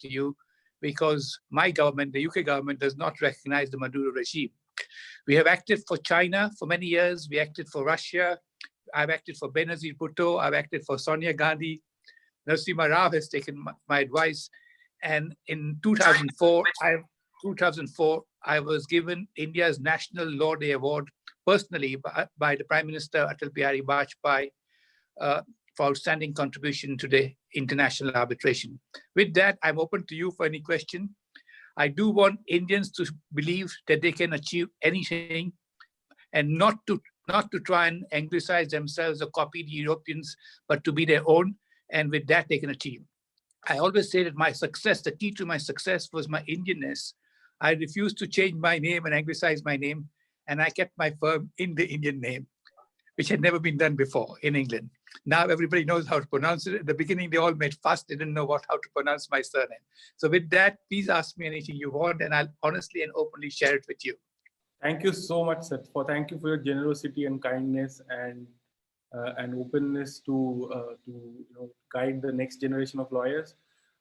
to you because my government, the UK government, does not recognize the Maduro regime. We have acted for China for many years. We acted for Russia. I've acted for Benazir Bhutto. I've acted for Sonia Gandhi. Narasimha Rao has taken my advice. And in 2004, I was given India's National Law Day Award personally by the Prime Minister Atal Bihari Vajpayee for outstanding contribution to the international arbitration. With that, I'm open to you for any question. I do want Indians to believe that they can achieve anything and not to try and anglicize themselves or copy the Europeans, but to be their own. And with that, they can achieve. I always say that my success, the key to my success was my Indianness. I refused to change my name and anglicize my name. And I kept my firm in the Indian name, which had never been done before in England. Now everybody knows how to pronounce it. At the beginning, they all made fuss. They didn't know how to pronounce my surname. So with that, please ask me anything you want, and I'll honestly and openly share it with you. Thank you so much, sir. Thank you for your generosity and kindness and openness to guide the next generation of lawyers.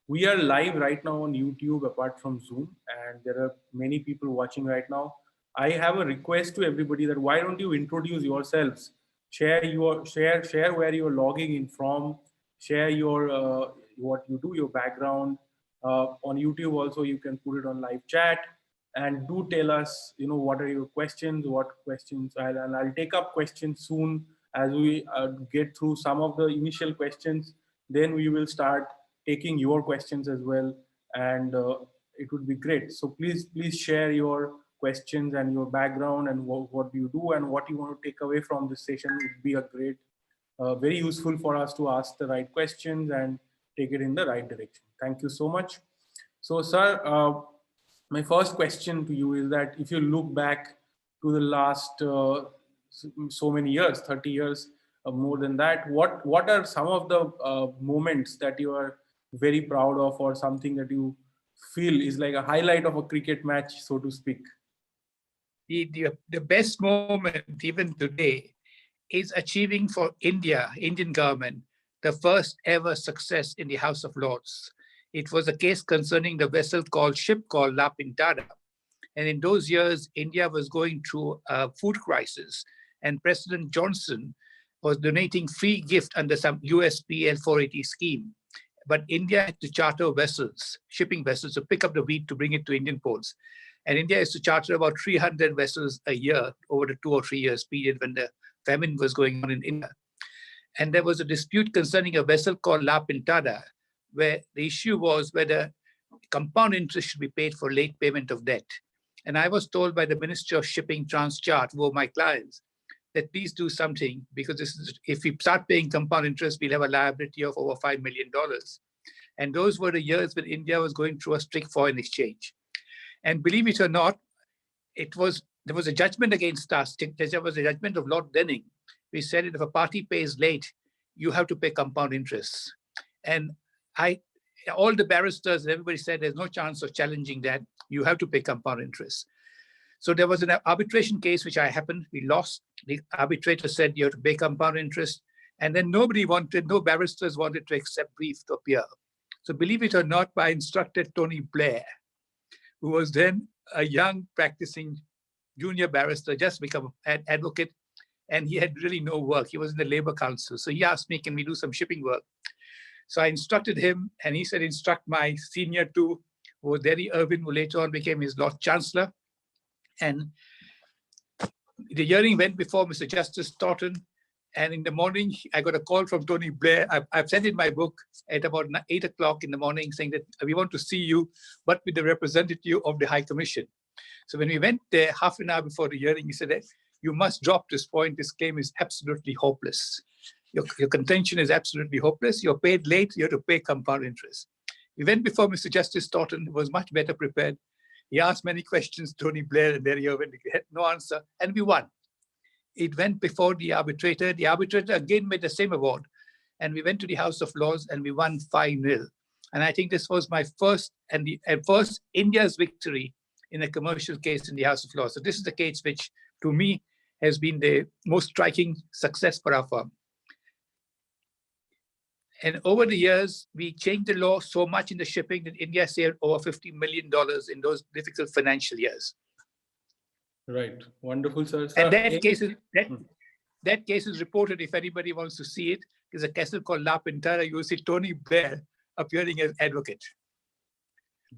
We are live right now on YouTube, apart from Zoom, and there are many people watching right now. I have a request to everybody that why don't you introduce yourselves? Share where you're logging in from. Share your what you do, your background. On YouTube also, you can put it on live chat. And do tell us, what are your questions, and I'll take up questions soon as we get through some of the initial questions. Then we will start taking your questions as well, and it would be great. So please share your questions and your background and what you do and what you want to take away from this session. It would be a great, very useful for us to ask the right questions and take it in the right direction. Thank you so much. So, sir, my first question to you is that if you look back to the last so many years, 30 years, more than that, what are some of the moments that you are very proud of, or something that you feel is like a highlight of a cricket match, so to speak? The best moment, even today, is achieving for Indian government, the first ever success in the House of Lords. It was a case concerning the ship called La Pintada. And in those years, India was going through a food crisis, and President Johnson was donating free gift under some USPL 480 scheme. But India had to charter vessels, shipping vessels, to pick up the wheat to bring it to Indian ports. And India used to charter about 300 vessels a year over the 2 or 3 years period when the famine was going on in India. And there was a dispute concerning a vessel called La Pintada, where the issue was whether compound interest should be paid for late payment of debt. And I was told by the Minister of Shipping, Transchart, who were my clients, that please do something, because if we start paying compound interest, we'll have a liability of over $5 million. And those were the years when India was going through a strict foreign exchange. And believe it or not, there was a judgment against us. There was a judgment of Lord Denning. We said that if a party pays late, you have to pay compound interest. And all the barristers and everybody said there's no chance of challenging that. You have to pay compound interest. So there was an arbitration case which we lost. The arbitrator said you have to pay compound interest. And then no barristers wanted to accept brief to appear. So believe it or not, I instructed Tony Blair, who was then a young practicing junior barrister, just become an advocate. And he had really no work. He was in the Labor Council. So he asked me, can we do some shipping work? So I instructed him, and he said, instruct my senior too, who was Derry Irwin, who later on became his Lord Chancellor. And the hearing went before Mr. Justice Stoughton. And in the morning, I got a call from Tony Blair. I've sent in my book at about 8 o'clock in the morning saying that we want to see you, but with the representative of the High Commission. So when we went there half an hour before the hearing, he said, you must drop this point. This claim is absolutely hopeless. Your contention is absolutely hopeless. You're paid late. You have to pay compound interest. We went before Mr. Justice Stoughton, who was much better prepared. He asked many questions, Tony Blair and Derry Irwin. We had no answer, and we won. It went before the arbitrator. The arbitrator again made the same award. And we went to the House of Lords and we won 5-0. And I think this was my first India's victory in a commercial case in the House of Lords. So this is the case which, to me, has been the most striking success for our firm. And over the years, we changed the law so much in the shipping that India saved over $50 million in those difficult financial years. Right. Wonderful, sir. And Hmm. that case is reported. If anybody wants to see it, there's a castle called La Pintara. You will see Tony Blair appearing as advocate.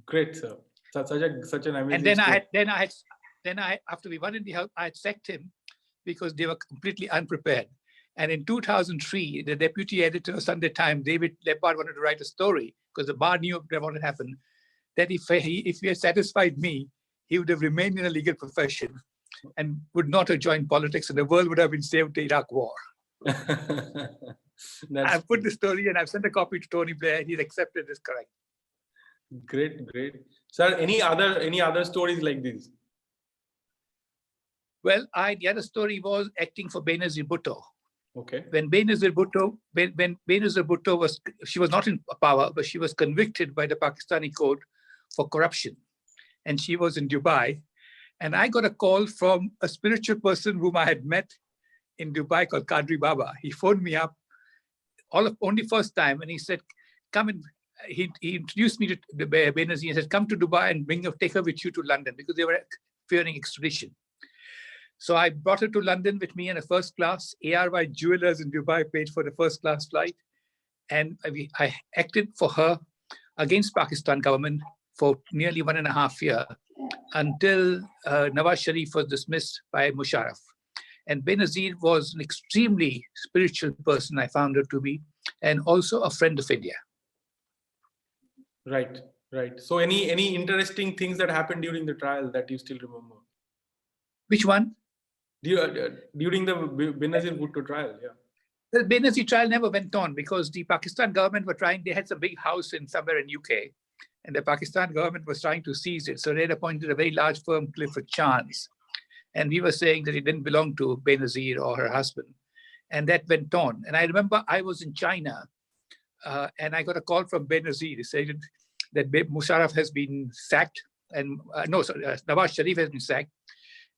Great, sir. Such an amazing. And then after we won in the House, I had sacked him because they were completely unprepared. And in 2003, the deputy editor of Sunday Times, David Leppard, wanted to write a story because the bar knew what had happened, that if he had satisfied me, he would have remained in the legal profession and would not have joined politics, and the world would have been saved the Iraq War. I've put the story and I've sent a copy to Tony Blair. He's accepted this correct. Great. Sir, any other stories like this? Well, the other story was acting for Benazir Bhutto. Okay. When Benazir Bhutto was, she was not in power, but she was convicted by the Pakistani court for corruption. And she was in Dubai. And I got a call from a spiritual person whom I had met in Dubai called Qadri Baba. He phoned me up only first time, and he said, come and he introduced me to Benazir and said, come to Dubai and take her with you to London, because they were fearing extradition. So I brought her to London with me in a first class. ARY Jewelers in Dubai paid for the first class flight. And I acted for her against Pakistan government for nearly 1.5 years until Nawaz Sharif was dismissed by Musharraf. And Benazir was an extremely spiritual person, I found her to be, and also a friend of India. Right. So any interesting things that happened during the trial that you still remember? Which one? During the Benazir Bhutto trial, yeah. The Benazir trial never went on because the Pakistan government were trying, they had some big house somewhere in UK, and the Pakistan government was trying to seize it. So they had appointed a very large firm, Clifford Chance. And we were saying that it didn't belong to Benazir or her husband. And that went on. And I remember I was in China and I got a call from Benazir. He said that Musharraf has been sacked and Nawaz Sharif has been sacked.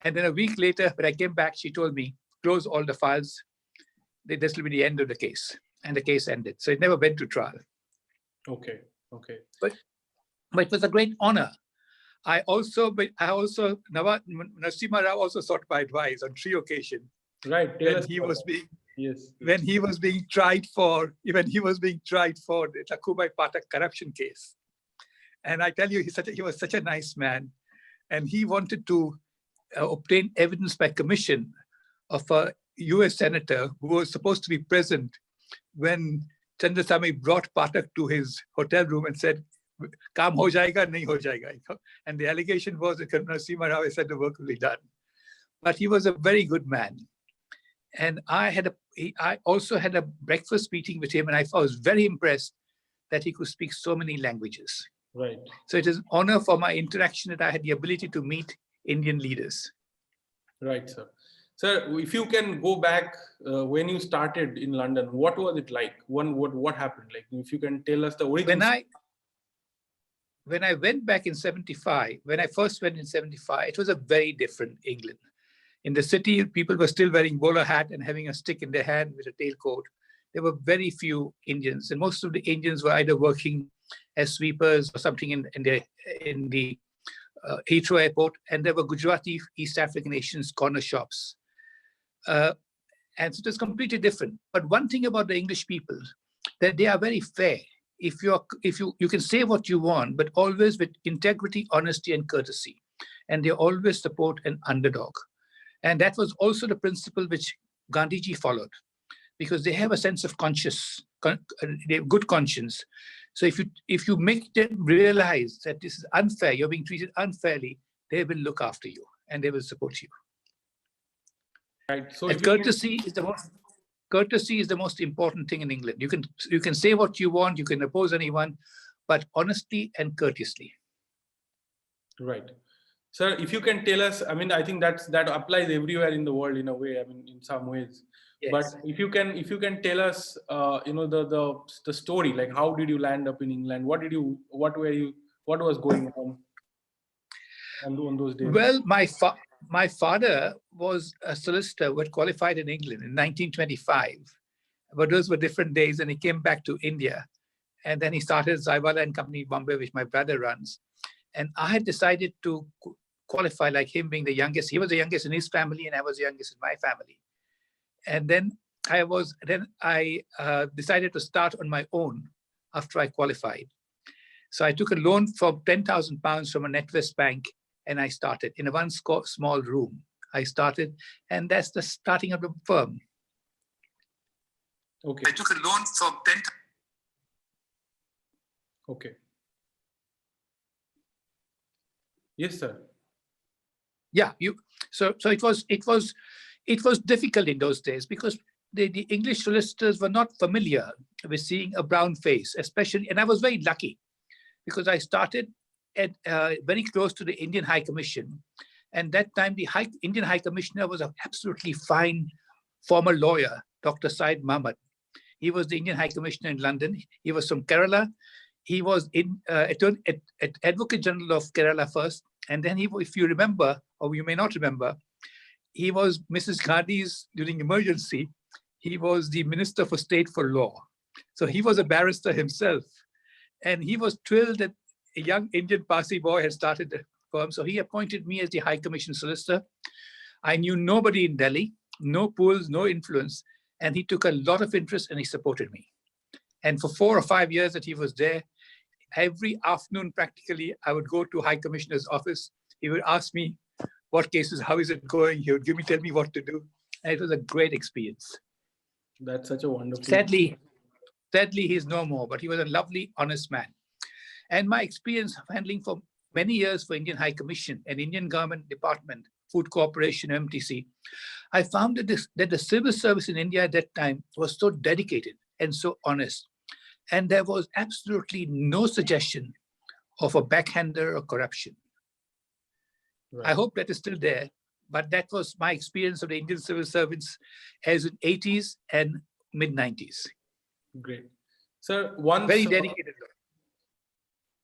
And then a week later, when I came back, she told me, close all the files. This will be the end of the case. And the case ended. So it never went to trial. Okay. But it was a great honor. Narasimha Rao also sought my advice on 3 occasions. Right. When he was being tried for the Takubai Pathak corruption case. And I tell you, he was such a nice man. And he wanted to obtain evidence by commission of a US senator who was supposed to be present when Chandrasamy brought Pathak to his hotel room and said, "Kaam ho jayega, nahi ho jayega." And the allegation was that Narasimha Rao said the work will be done. But he was a very good man. And I also had a breakfast meeting with him, and I was very impressed that he could speak so many languages. Right. So it is an honor for my interaction that I had the ability to meet Indian leaders. Right, sir. Sir, if you can go back when you started in London, what was it like? What happened? Like, if you can tell us the origin. When I went back in 75, when I first went in 75, it was a very different England. In the city, people were still wearing bowler hat and having a stick in their hand with a tailcoat. There were very few Indians, and most of the Indians were either working as sweepers or something in the Heathrow Airport, and there were Gujarati East African Asians corner shops. And so it was completely different. But one thing about the English people, that they are very fair. You can say what you want, but always with integrity, honesty, and courtesy. And they always support an underdog. And that was also the principle which Gandhiji followed, because they have a sense of they have good conscience. So if you make them realize that this is unfair, you're being treated unfairly, they will look after you and they will support you. Right. So courtesy is the most important thing in England. You can say what you want, you can oppose anyone, but honestly and courteously. Right. Sir, if you can tell us, I mean, I think that applies everywhere in the world in a way, I mean, in some ways. Yes. But if you can tell us, the story, like how did you land up in England? What was going on those days? Well, my father was a solicitor who had qualified in England in 1925. but those were different days. And he came back to India. And then he started Zaiwalla and Company Bombay, which my brother runs. And I had decided to qualify like him being the youngest. He was the youngest in his family and I was the youngest in my family. And then I decided to start on my own after I qualified. So I took a loan for £10,000 from a NatWest bank and I started in a one small room. I started, and that's the starting of the firm. Okay. I took a loan for 10. Okay. Yes, sir. Yeah, so it was difficult in those days because the English solicitors were not familiar with seeing a brown face, especially, and I was very lucky because I started at very close to the Indian High Commission. And that time, the Indian High Commissioner was an absolutely fine former lawyer, Dr. Syed Mahmud. He was the Indian High Commissioner in London. He was from Kerala. He was Advocate General of Kerala first. And then if you remember, or you may not remember, he was Mrs. Gandhi's, during emergency, he was the Minister for State for Law. So he was a barrister himself. And he was thrilled that a young Indian Parsi boy had started the firm. So he appointed me as the High Commission solicitor. I knew nobody in Delhi, no pools, no influence. And he took a lot of interest and he supported me. And for 4 or 5 years that he was there, every afternoon, practically, I would go to High Commissioner's office. He would ask me what cases, how is it going? He would tell me what to do. And it was a great experience. That's such a wonderful. Sadly, he's no more, but he was a lovely, honest man. And my experience of handling for many years for Indian High Commission and Indian Government Department, Food Corporation, MTC, I found that the civil service in India at that time was so dedicated and so honest. And there was absolutely no suggestion of a backhander or corruption. Right. I hope that is still there, but that was my experience of the Indian civil servants as in 80s and mid-90s. Great. Sir, very dedicated.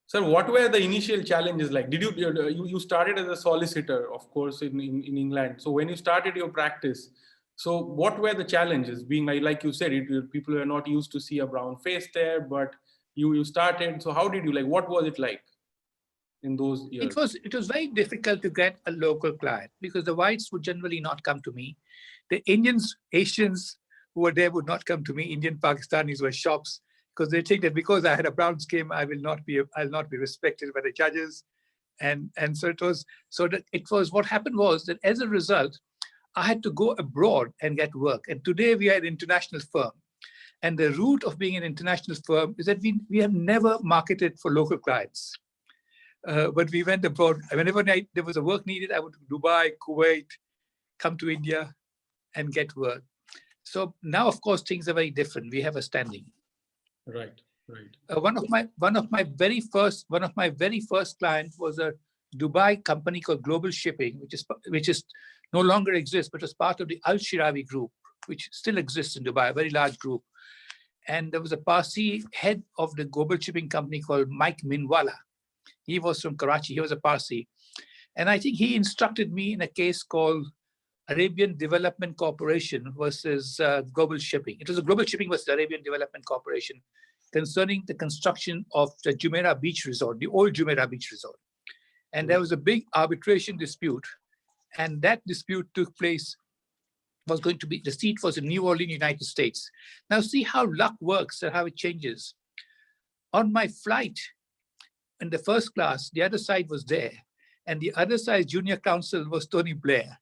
Sir, what were the initial challenges like? Did you started as a solicitor, of course, in England. So when you started your practice, so what were the challenges? Being like you said, people are not used to see a brown face there, but you started. So how did you what was it like in those years? It was very difficult to get a local client because the whites would generally not come to me. The Indians, Asians who were there would not come to me. Indian Pakistanis were shops because they think that because I had a brown skin, I'll not be respected by the judges. And so what happened was that as a result, I had to go abroad and get work. And today we are an international firm. And the root of being an international firm is that we have never marketed for local clients. But we went abroad. Whenever there was a work needed, I would go to Dubai, Kuwait, come to India and get work. So now, of course, things are very different. We have a standing. Right. One of my very first clients was a Dubai company called Global Shipping, which is no longer exists, but was part of the Al Shirawi group, which still exists in Dubai, a very large group. And there was a Parsi head of the Global Shipping company called Mike Minwala. He was from Karachi. He was a Parsi. And I think he instructed me in a case called Arabian Development Corporation versus Global Shipping. It was a Global Shipping versus Arabian Development Corporation concerning the construction of the Jumeirah Beach Resort, the old Jumeirah Beach Resort. And there was a big arbitration dispute. And that dispute took place, was going to be, the seat was in New Orleans, United States. Now see how luck works and how it changes. On my flight, in the first class, the other side was there. And the other side's junior counsel was Tony Blair.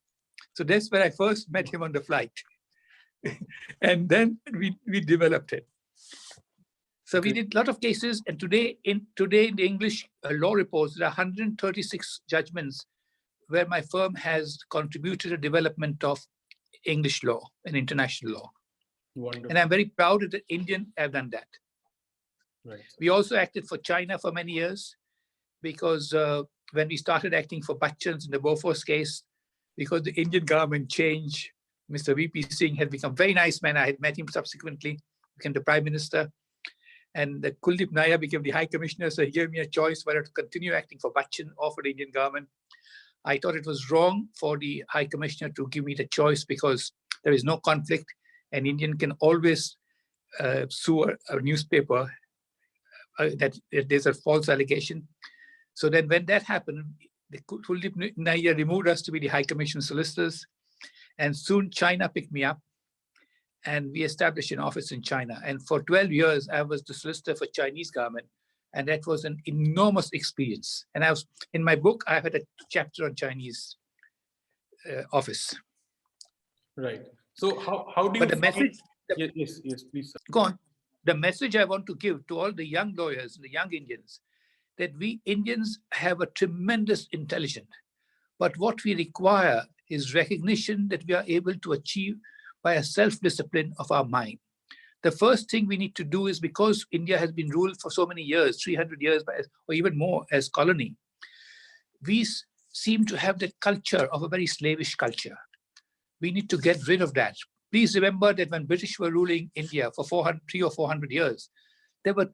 So that's where I first met him on the flight. And then we developed it. So we did a lot of cases. And today in the English law reports, there are 136 judgments where my firm has contributed to the development of English law and international law. Wonderful. And I'm very proud that Indian have done that. Right. We also acted for China for many years because when we started acting for Bachchan's in the Bofors case, because the Indian government changed, Mr. VP Singh had become a very nice man. I had met him subsequently, became the Prime Minister. And Kuldeep Nair became the High Commissioner, so he gave me a choice whether to continue acting for Bachchan or for the Indian government. I thought it was wrong for the High Commissioner to give me the choice because there is no conflict and Indian can always sue a newspaper that there's a false allegation. So then when that happened, the Kuldeep Nair removed us to be the High Commission solicitors. And soon China picked me up and we established an office in China. And for 12 years, I was the solicitor for Chinese government. And that was an enormous experience. And I was, in my book, I had a chapter on Chinese office. Right. So how do you But the message, yes, please, sir. Go on. The message I want to give to all the young lawyers, the young Indians, that we Indians have a tremendous intelligence. But what we require is recognition that we are able to achieve by a self-discipline of our mind. The first thing we need to do is, because India has been ruled for so many years, 300 years, or even more as colony, we seem to have the culture of a very slavish culture. We need to get rid of that. Please remember that when British were ruling India for 300 or 400 years, there were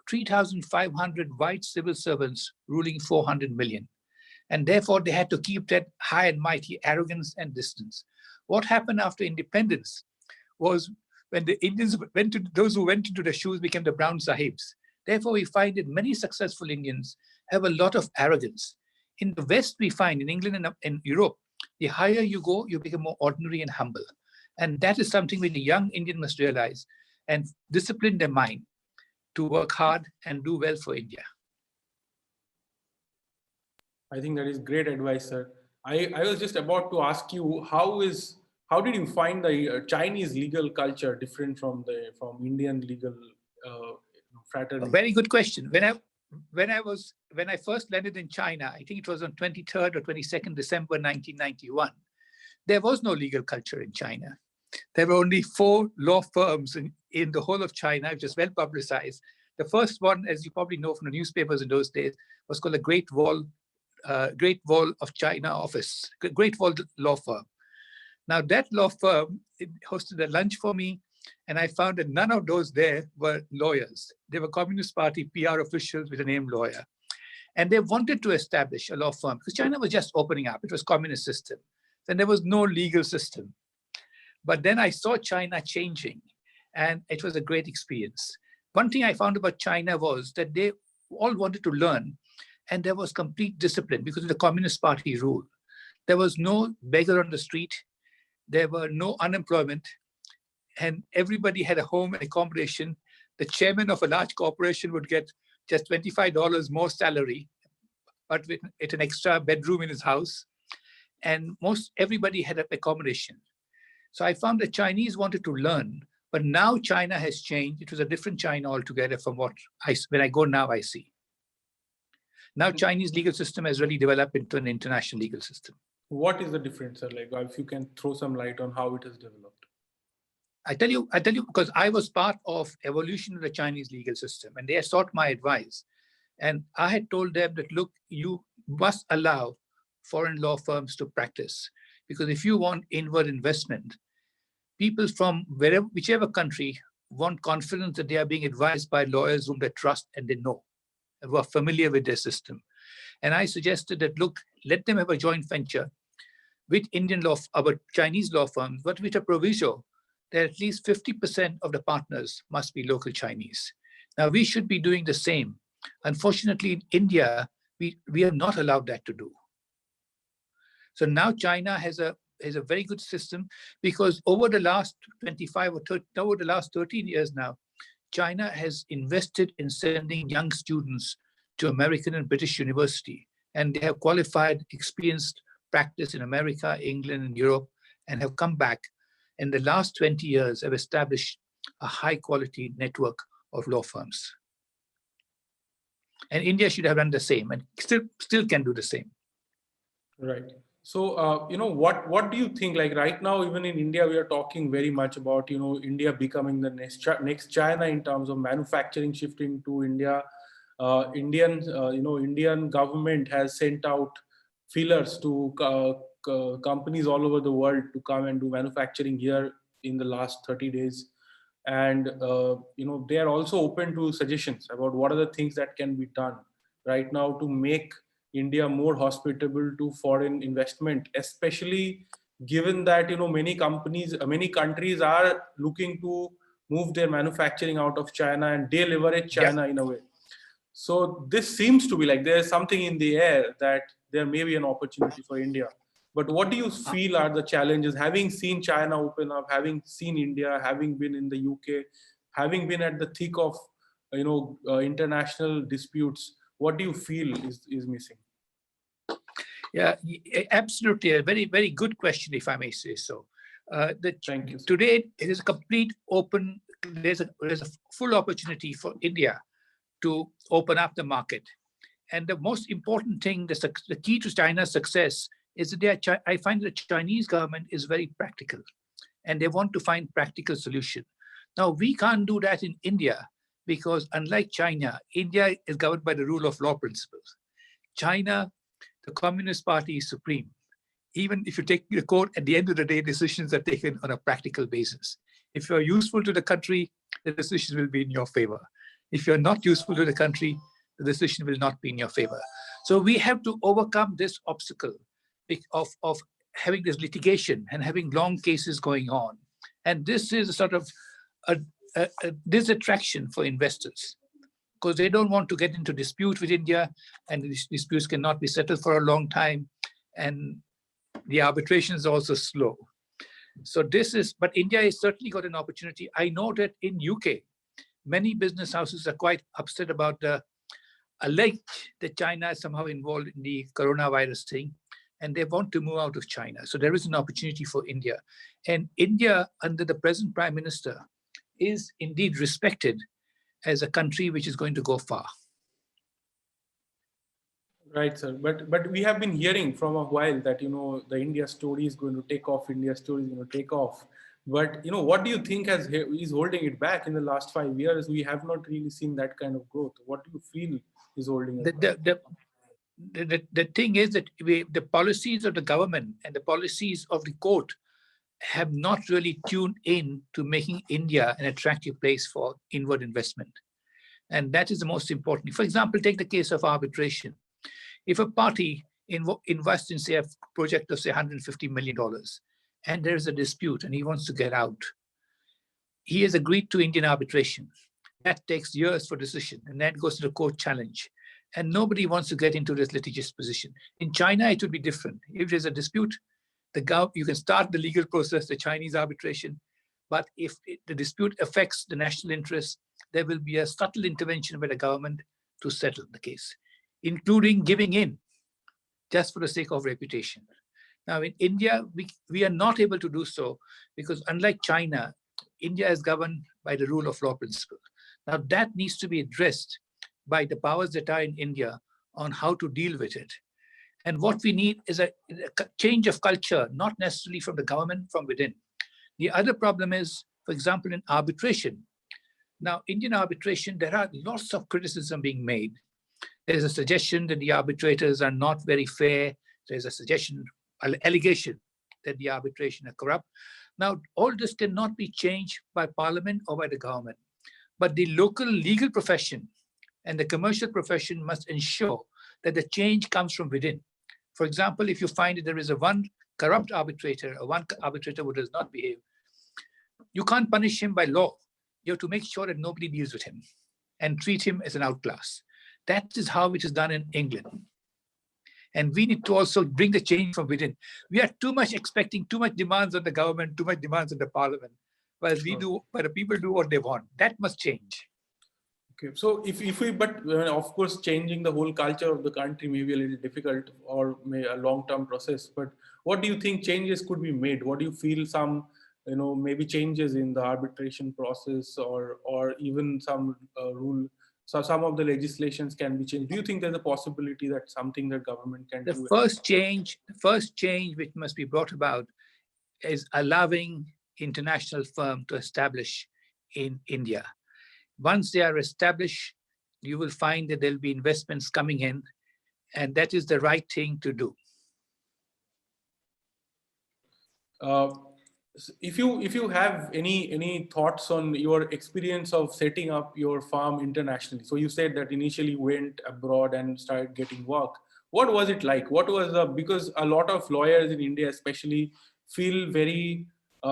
3,500 white civil servants ruling 400 million. And therefore, they had to keep that high and mighty arrogance and distance. What happened after independence was when the Indians went to, those who went into the shoes became the brown sahibs. Therefore, we find that many successful Indians have a lot of arrogance. In the West, we find, in England and in Europe, the higher you go, you become more ordinary and humble. And that is something which the young Indian must realize and discipline their mind to work hard and do well for India. I think that is great advice, sir. I was just about to ask you, how did you find the Chinese legal culture different from Indian legal fraternity? A very good question. When I first landed in China, I think it was on 23rd or 22nd December 1991, there was no legal culture in China. There were only 4 law firms in the whole of China, which is well publicized. The first one, as you probably know from the newspapers in those days, was called the Great Wall of China office, Great Wall law firm. Now that law firm hosted a lunch for me, and I found that none of those there were lawyers. They were Communist Party PR officials with the name lawyer. And they wanted to establish a law firm because China was just opening up. It was communist system. Then there was no legal system. But then I saw China changing, and it was a great experience. One thing I found about China was that they all wanted to learn, and there was complete discipline because of the Communist Party rule. There was no beggar on the street. There were no unemployment, and everybody had a home and accommodation. The chairman of a large corporation would get just $25 more salary, but with an extra bedroom in his house. And everybody had accommodation. So I found the Chinese wanted to learn, but now China has changed. It was a different China altogether from what when I go now, I see. Now Chinese legal system has really developed into an international legal system. What is the difference, sir? Like, if you can throw some light on how it has developed. I tell you, because I was part of evolution of the Chinese legal system, and they sought my advice. And I had told them that, look, you must allow foreign law firms to practice, because if you want inward investment, people from whichever country want confidence that they are being advised by lawyers whom they trust and they know, who are familiar with their system. And I suggested that, look, let them have a joint venture with Indian law, our Chinese law firms, but with a proviso that at least 50% of the partners must be local Chinese. Now, we should be doing the same. Unfortunately, in India, we are not allowed that to do. So now China has a very good system, because over the last 13 years now, China has invested in sending young students to American and British university, and they have qualified, experienced practice in America, England, and Europe, and have come back. In the last 20 years, have established a high-quality network of law firms. And India should have done the same, and still can do the same. Right. So, what do you think? Like right now, even in India, we are talking very much about, India becoming the next China in terms of manufacturing shifting to India. Indian government has sent out feelers to companies all over the world to come and do manufacturing here in the last 30 days. And, they are also open to suggestions about what are the things that can be done right now to make India more hospitable to foreign investment, especially given that, many countries are looking to move their manufacturing out of China, and they leverage Yeah. China in a way. So this seems to be like there's something in the air that there may be an opportunity for India. But what do you feel are the challenges, having seen China open up, having seen India, having been in the UK, having been at the thick of international disputes? What do you feel is missing? Yeah, absolutely. A very, very good question, if I may say so. Thank you, sir. Today, it is a complete open, there's a full opportunity for India to open up the market. And the most important thing, the key to China's success is that I find the Chinese government is very practical and they want to find practical solution. Now, we can't do that in India because unlike China, India is governed by the rule of law principles. China, the Communist Party is supreme. Even if you take the court, at the end of the day, decisions are taken on a practical basis. If you're useful to the country, the decision will be in your favor. If you're not useful to the country, the decision will not be in your favor. So we have to overcome this obstacle of having this litigation and having long cases going on. And this is a sort of a distraction for investors because they don't want to get into dispute with India, and these disputes cannot be settled for a long time. And the arbitration is also slow. So but India has certainly got an opportunity. I know that in UK, many business houses are quite upset about the alleged that China is somehow involved in the coronavirus thing, and they want to move out of China. So there is an opportunity for India. And India, under the present Prime Minister, is indeed respected as a country which is going to go far. Right, sir. But we have been hearing from a while that the India story is going to take off. India story is going to take off. But what do you think is holding it back in the last 5 years? We have not really seen that kind of growth. What do you feel is holding it back? The thing is that the policies of the government and the policies of the court have not really tuned in to making India an attractive place for inward investment. And that is the most important. For example, take the case of arbitration. If a party invests in, say, a project of, say, $150 million, and there is a dispute and he wants to get out, he has agreed to Indian arbitration. That takes years for decision, and that goes to the court challenge. And nobody wants to get into this litigious position. In China, it would be different. If there's a dispute, you can start the legal process, the Chinese arbitration, but if the dispute affects the national interest, there will be a subtle intervention by the government to settle the case, including giving in just for the sake of reputation. Now, in India, we are not able to do so because unlike China, India is governed by the rule of law principle. Now, that needs to be addressed by the powers that are in India on how to deal with it. And what we need is a change of culture, not necessarily from the government, from within. The other problem is, for example, in arbitration. Now, Indian arbitration, there are lots of criticism being made. There's a suggestion that the arbitrators are not very fair. There's a suggestion, an allegation that the arbitration are corrupt. Now, all this cannot be changed by parliament or by the government. But the local legal profession and the commercial profession must ensure that the change comes from within. For example, if you find that there is one corrupt arbitrator or one arbitrator who does not behave, you can't punish him by law. You have to make sure that nobody deals with him and treat him as an outclass. That is how it is done in England. And we need to also bring the change from within. We are too much expecting too much demands on the government, too much demands on the parliament, while the people do what they want. That must change. Okay, so but of course, changing the whole culture of the country may be a little difficult or may a long-term process. But what do you think changes could be made? What do you feel some, maybe changes in the arbitration process or even some rule? So some of the legislations can be changed. Do you think there's a possibility that something that government can do? The first change which must be brought about is allowing international firms to establish in India. Once they are established, you will find that there'll be investments coming in, and that is the right thing to do. If you have any thoughts on your experience of setting up your farm internationally, so you said that initially you went abroad and started getting work. What was it like? What was because a lot of lawyers in India especially feel very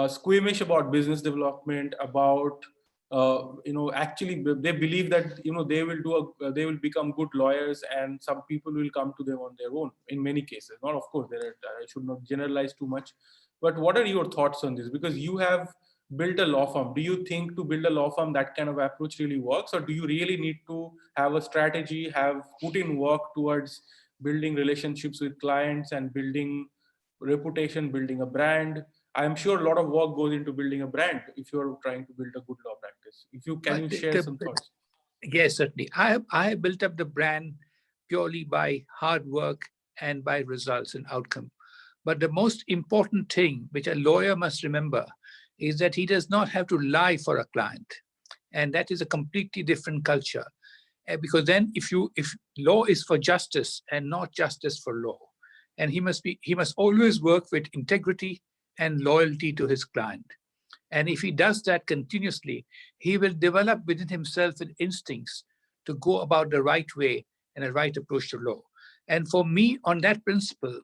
squeamish about business development, about actually they believe that they will become good lawyers, and some people will come to them on their own in many cases. Not, of course, I should not generalize too much, but what are your thoughts on this? Because you have built a law firm. Do you think to build a law firm that kind of approach really works, or do you really need to have a strategy, have put in work towards building relationships with clients and building reputation, building a brand? I'm sure a lot of work goes into building a brand if you're trying to build a good law practice. Can you share some thoughts? Yes, certainly. I have built up the brand purely by hard work and by results and outcome. But the most important thing which a lawyer must remember is that he does not have to lie for a client. And that is a completely different culture. Because then if law is for justice and not justice for law, and he must always work with integrity and loyalty to his client. And if he does that continuously, he will develop within himself an instincts to go about the right way and a right approach to law. And for me, on that principle,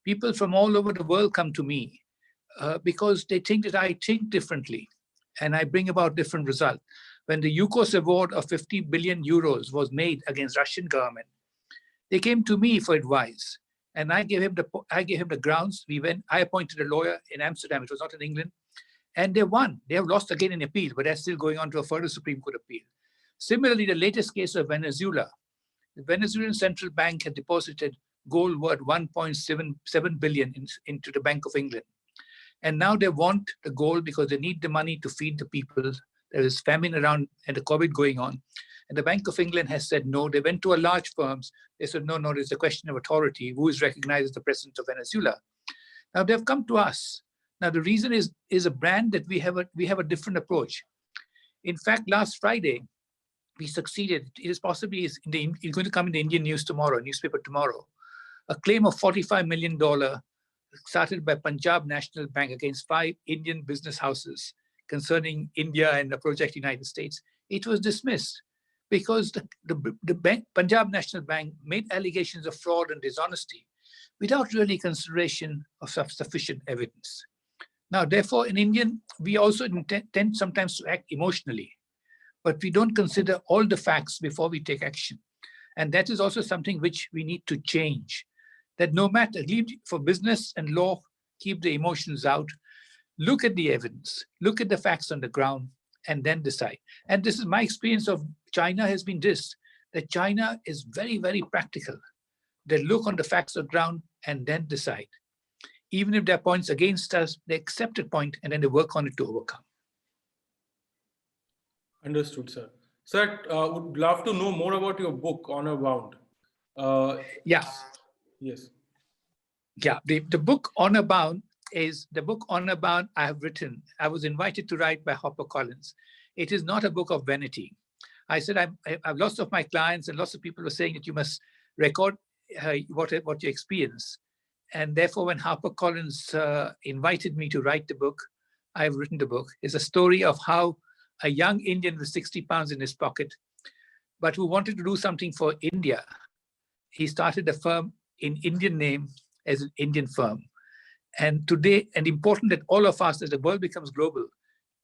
people from all over the world come to me because they think that I think differently and I bring about different results. When the UCOS award of 50 billion euros was made against Russian government, they came to me for advice. And I gave him the grounds. I appointed a lawyer in Amsterdam. It was not in England. And they won. They have lost again in appeal, but they're still going on to a further Supreme Court appeal. Similarly, the latest case of Venezuela, the Venezuelan central bank had deposited gold worth 1.77 billion into the Bank of England. And now they want the gold because they need the money to feed the people. There is famine around and the COVID going on. And the Bank of England has said no. They went to a large firms. They said, no, it's a question of authority. Who is recognized as the president of Venezuela? Now they've come to us. Now the reason is a brand that we have a different approach. In fact, last Friday, we succeeded. It is possibly it's going to come in the Indian newspaper tomorrow. A claim of $45 million started by Punjab National Bank against 5 Indian business houses concerning India and the project United States. It was dismissed because the Punjab National Bank made allegations of fraud and dishonesty without really consideration of sufficient evidence. Now, therefore, in Indian, we also tend sometimes to act emotionally, but we don't consider all the facts before we take action. And that is also something which we need to change. That no matter, for business and law, keep the emotions out, look at the evidence, look at the facts on the ground, and then decide. And this is my experience of China has been this, that China is very, very practical. They look on the facts on the ground and then decide. Even if there are points against us, they accept a point and then they work on it to overcome. Understood, sir. Sir, would love to know more about your book, Honor Bound. Yeah. Yes. Yeah, the book Honor Bound is the book Honor Bound I have written. I was invited to write by HarperCollins. It is not a book of vanity. I said, I've lots of my clients and lots of people were saying that you must record what you experience. And therefore, when HarperCollins invited me to write the book, I've written the book. It's a story of how a young Indian with 60 pounds in his pocket, but who wanted to do something for India, he started a firm in Indian name as an Indian firm. And today, and important that all of us, as the world becomes global,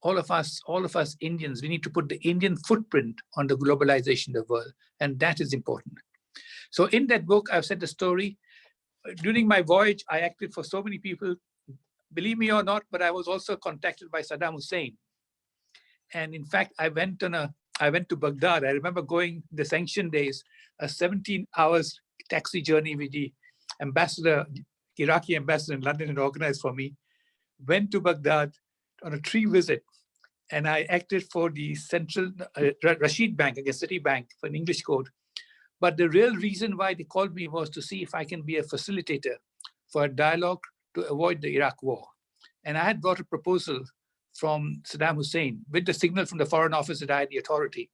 all of us Indians, we need to put the Indian footprint on the globalization of the world. And that is important. So in that book, I've said the story. During my voyage, I acted for so many people, believe me or not, but I was also contacted by Saddam Hussein. And in fact, I went to Baghdad. I remember going the sanction days, a 17 hours taxi journey with the Iraqi ambassador in London had organized for me, went to Baghdad on a 3 visit. And I acted for the central Rashid Bank, against Citibank, for an English code. But the real reason why they called me was to see if I can be a facilitator for a dialogue to avoid the Iraq war. And I had brought a proposal from Saddam Hussein with the signal from the Foreign Office that I had the authority,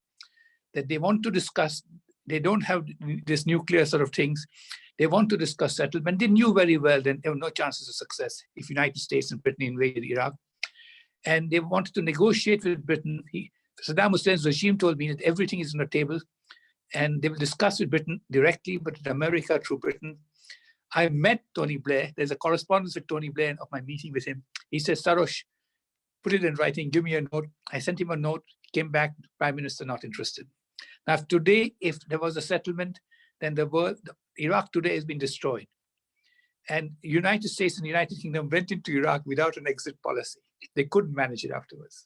that they want to discuss, they don't have this nuclear sort of things, they want to discuss settlement. They knew very well that there were no chances of success if United States and Britain invaded Iraq. And they wanted to negotiate with Britain. Saddam Hussein's regime told me that everything is on the table and they will discuss with Britain directly, but with America through Britain. I met Tony Blair. There's a correspondence with Tony Blair of my meeting with him. He says, Sarosh, put it in writing, give me a note. I sent him a note, came back, Prime Minister not interested. Now, today, if there was a settlement, then Iraq today has been destroyed. And United States and the United Kingdom went into Iraq without an exit policy. They couldn't manage it afterwards.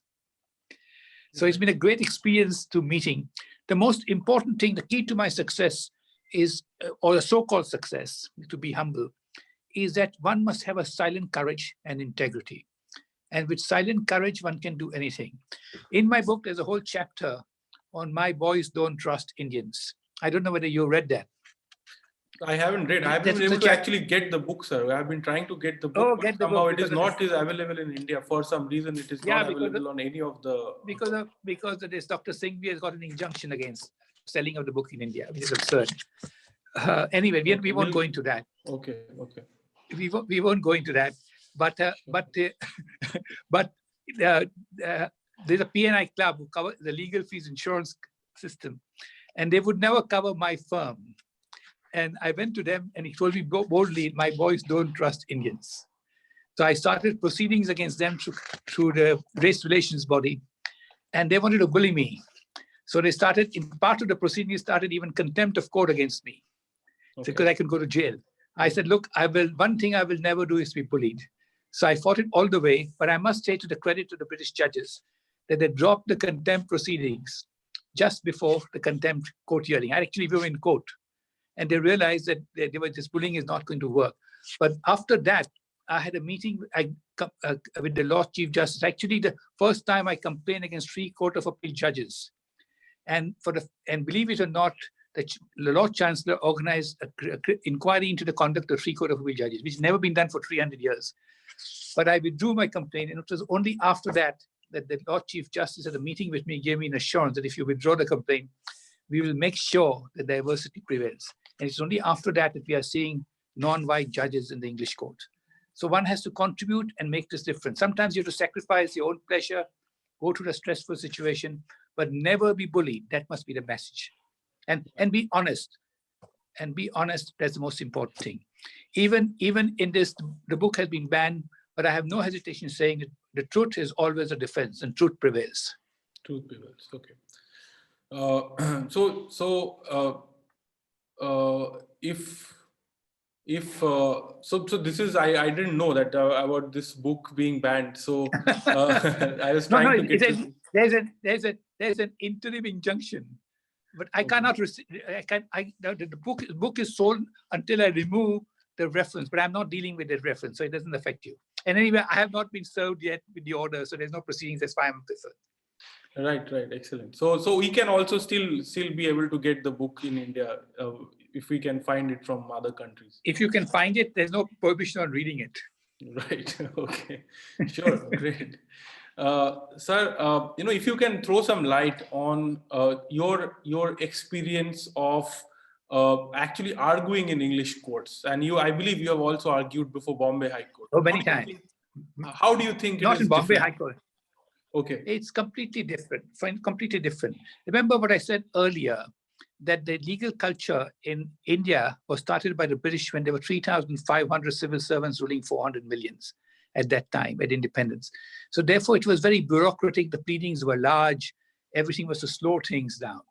So it's been a great experience to meeting. The most important thing, the key to my success is, or the so-called success, to be humble, is that one must have a silent courage and integrity. And with silent courage, one can do anything. In my book, there's a whole chapter on My Boys Don't Trust Indians. I don't know whether you read that. I haven't read. I haven't been able to actually get the book, sir. I have been trying to get the book, but somehow it is not available in India. For some reason, it is not available on any of the... Because of this, Dr. Singhvi has got an injunction against selling of the book in India, which is absurd. Anyway, we won't go into that. Okay. We won't go into that. But there's a P&I club who covers the legal fees insurance system, and they would never cover my firm. And I went to them and he told me boldly, my boys don't trust Indians. So I started proceedings against them through the race relations body, and they wanted to bully me. So they started, in part of the proceedings, started even contempt of court against me, because I can go to jail. I said, look, one thing I will never do is be bullied. So I fought it all the way, but I must say to the credit of the British judges that they dropped the contempt proceedings just before the contempt court hearing. Actually, we were in court, and they realized that this bullying is not going to work. But after that, I had a meeting with the Lord Chief Justice. Actually, the first time I complained against 3 Court of Appeal judges. And believe it or not, the Lord Chancellor organized an inquiry into the conduct of 3 Court of Appeal judges, which has never been done for 300 years. But I withdrew my complaint, and it was only after that that the Lord Chief Justice at a meeting with me gave me an assurance that if you withdraw the complaint, we will make sure that diversity prevails. And it's only after that that we are seeing non-white judges in the English court. So one has to contribute and make this difference. Sometimes you have to sacrifice your own pleasure, go through a stressful situation, but never be bullied. That must be the message. And be honest. And be honest, that's the most important thing. Even in this, the book has been banned, but I have no hesitation saying that the truth is always a defense and truth prevails. Truth prevails, okay. So this is, I didn't know that about this book being banned. So I was trying to get there's an interim injunction, but I cannot receive. The book is sold until I remove the reference, but I'm not dealing with the reference, so it doesn't affect you. And anyway, I have not been served yet with the order, so there's no proceedings. That's why I'm preferred. Right, excellent. So we can also still be able to get the book in India if we can find it from other countries. If you can find it, there's no prohibition on reading it. Right. Okay. Sure. Great. Sir, if you can throw some light on your experience of actually arguing in English courts, and I believe you have also argued before Bombay High Court. Oh, many times. How do you think Not it is in Bombay different? High Court. Okay. It's completely different. Completely different. Remember what I said earlier, that the legal culture in India was started by the British when there were 3,500 civil servants ruling 400 millions at that time, at independence. So therefore, it was very bureaucratic. The pleadings were large. Everything was to slow things down.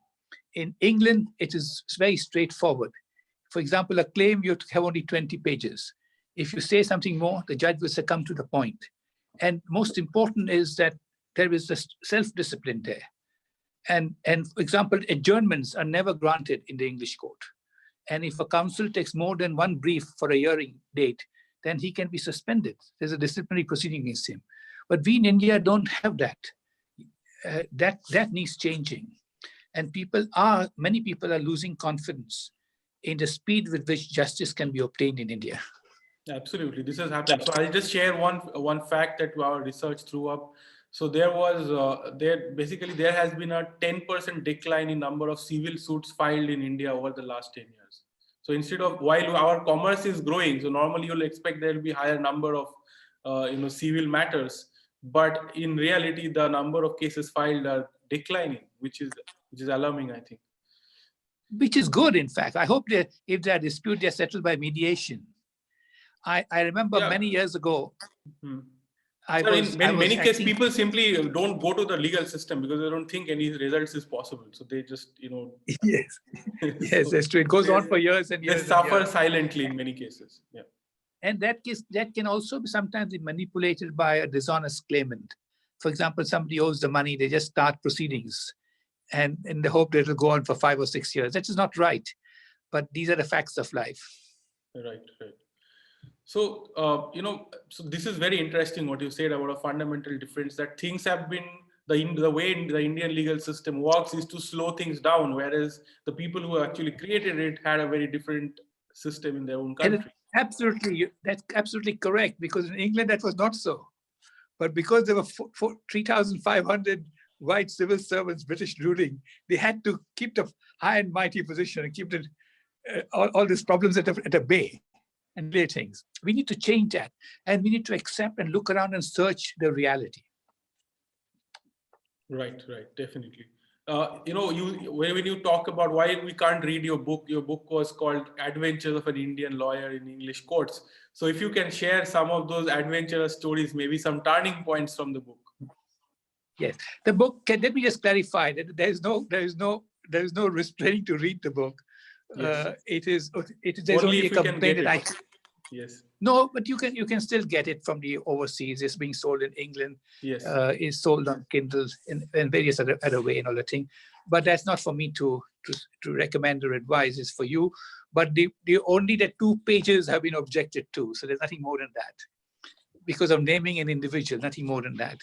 In England, it is very straightforward. For example, a claim, you have only 20 pages. If you say something more, the judge will succumb to the point. And most important is that there is a self-discipline there. And for example, adjournments are never granted in the English court. And if a counsel takes more than one brief for a hearing date, then he can be suspended. There's a disciplinary proceeding against him. But we in India don't have that. That needs changing. And many people are losing confidence in the speed with which justice can be obtained in India. Absolutely, this has happened. So I'll just share one fact that our research threw up. So there has been a 10% decline in number of civil suits filed in India over the last 10 years. So instead of, while our commerce is growing, so normally you'll expect there will be higher number of civil matters, but in reality the number of cases filed are declining, which is alarming, I think. Which is good, in fact. I hope that if they are disputed, they're settled by mediation. I remember many years ago, Sir, in many cases, people simply don't go to the legal system because they don't think any results is possible. So they just, Yes, yes, that's true. It goes on for years and years. They suffer silently in many cases. Yeah. And that can also be sometimes be manipulated by a dishonest claimant. For example, somebody owes the money, they just start proceedings and in the hope that it'll go on for 5 or 6 years. That is not right. But these are the facts of life. Right. So, so this is very interesting what you said about a fundamental difference, that things have been, the way the Indian legal system works is to slow things down, whereas the people who actually created it had a very different system in their own country. That's absolutely correct, because in England that was not so. But because there were 3,500 white civil servants, British ruling, they had to keep the high and mighty position and keep all these problems at a bay and lay things. We need to change that, and we need to accept and look around and search the reality. Right, definitely. When you talk about why we can't read your book was called Adventures of an Indian Lawyer in English Courts. So if you can share some of those adventurous stories, maybe some turning points from the book. Yes, the book. Let me just clarify that there is no restraint to read the book. Yes. There's only a complaint that I. Yes. No, but you can still get it from the overseas. It's being sold in England. Yes. It's sold on Kindle in various other way and all that thing. But that's not for me to recommend or advise. It's for you. But only the 2 pages have been objected to. So there's nothing more than that, because of naming an individual. Nothing more than that.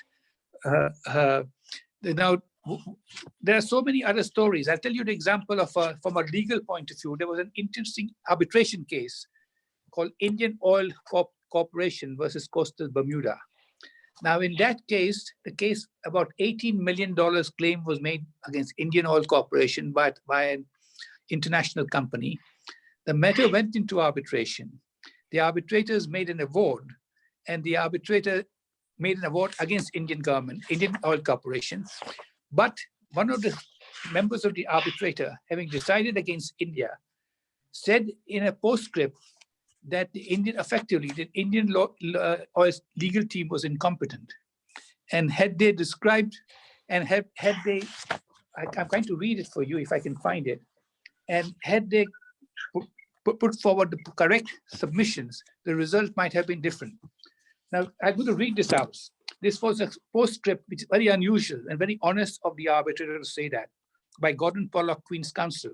Now, there are so many other stories. I'll tell you the example of from a legal point of view. There was an interesting arbitration case called Indian Oil Corporation versus Coastal Bermuda. Now, in that case, the case about $18 million claim was made against Indian Oil Corporation by an international company. The matter went into arbitration. The arbitrators made an award, and the arbitrator made an award against Indian government, Indian Oil Corporation. But one of the members of the arbitrator, having decided against India, said in a postscript that the Indian oil legal team was incompetent. And had they described, and had they, I'm going to read it for you if I can find it, and had they put forward the correct submissions, the result might have been different. Now, I'm going to read this out. This was a postscript, which is very unusual and very honest of the arbitrator to say that, by Gordon Pollock, Queen's Counsel.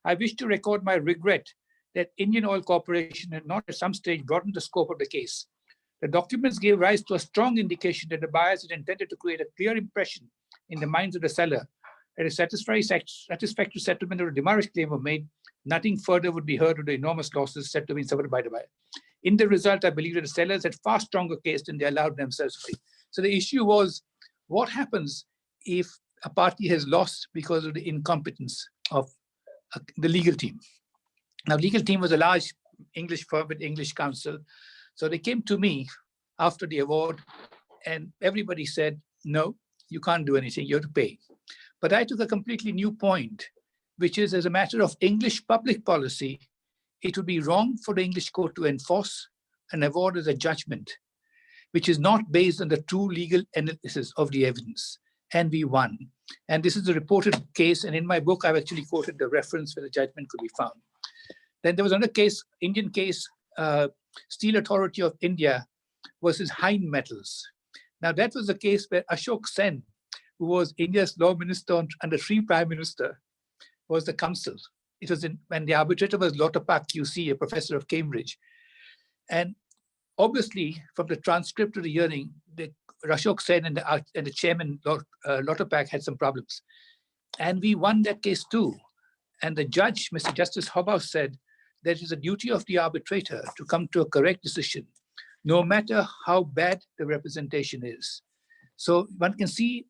I wish to record my regret that Indian Oil Corporation had not at some stage broadened the scope of the case. The documents gave rise to a strong indication that the buyers had intended to create a clear impression in the minds of the seller that a satisfactory settlement of a demurrage claim were made. Nothing further would be heard of the enormous losses said to have been suffered by the buyer. In the result, I believe that the sellers had far stronger case than they allowed themselves to be. So the issue was, what happens if a party has lost because of the incompetence of the legal team? Now, legal team was a large English firm with English counsel. So they came to me after the award, and everybody said, no, you can't do anything, you have to pay. But I took a completely new point, which is, as a matter of English public policy, it would be wrong for the English court to enforce an award as a judgment, which is not based on the true legal analysis of the evidence. And we won. And this is a reported case. And in my book, I've actually quoted the reference where the judgment could be found. Then there was another case, Indian case, Steel Authority of India versus Hind Metals. Now, that was a case where Ashok Sen, who was India's law minister under Sri Prime Minister, was the counsel. It was when the arbitrator was Lauterbach QC, a professor of Cambridge. And obviously, from the transcript of the hearing, Ashok Sen and the chairman, Lauterbach, had some problems. And we won that case too. And the judge, Mr. Justice Hobhouse, said that it is a duty of the arbitrator to come to a correct decision, no matter how bad the representation is. So one can see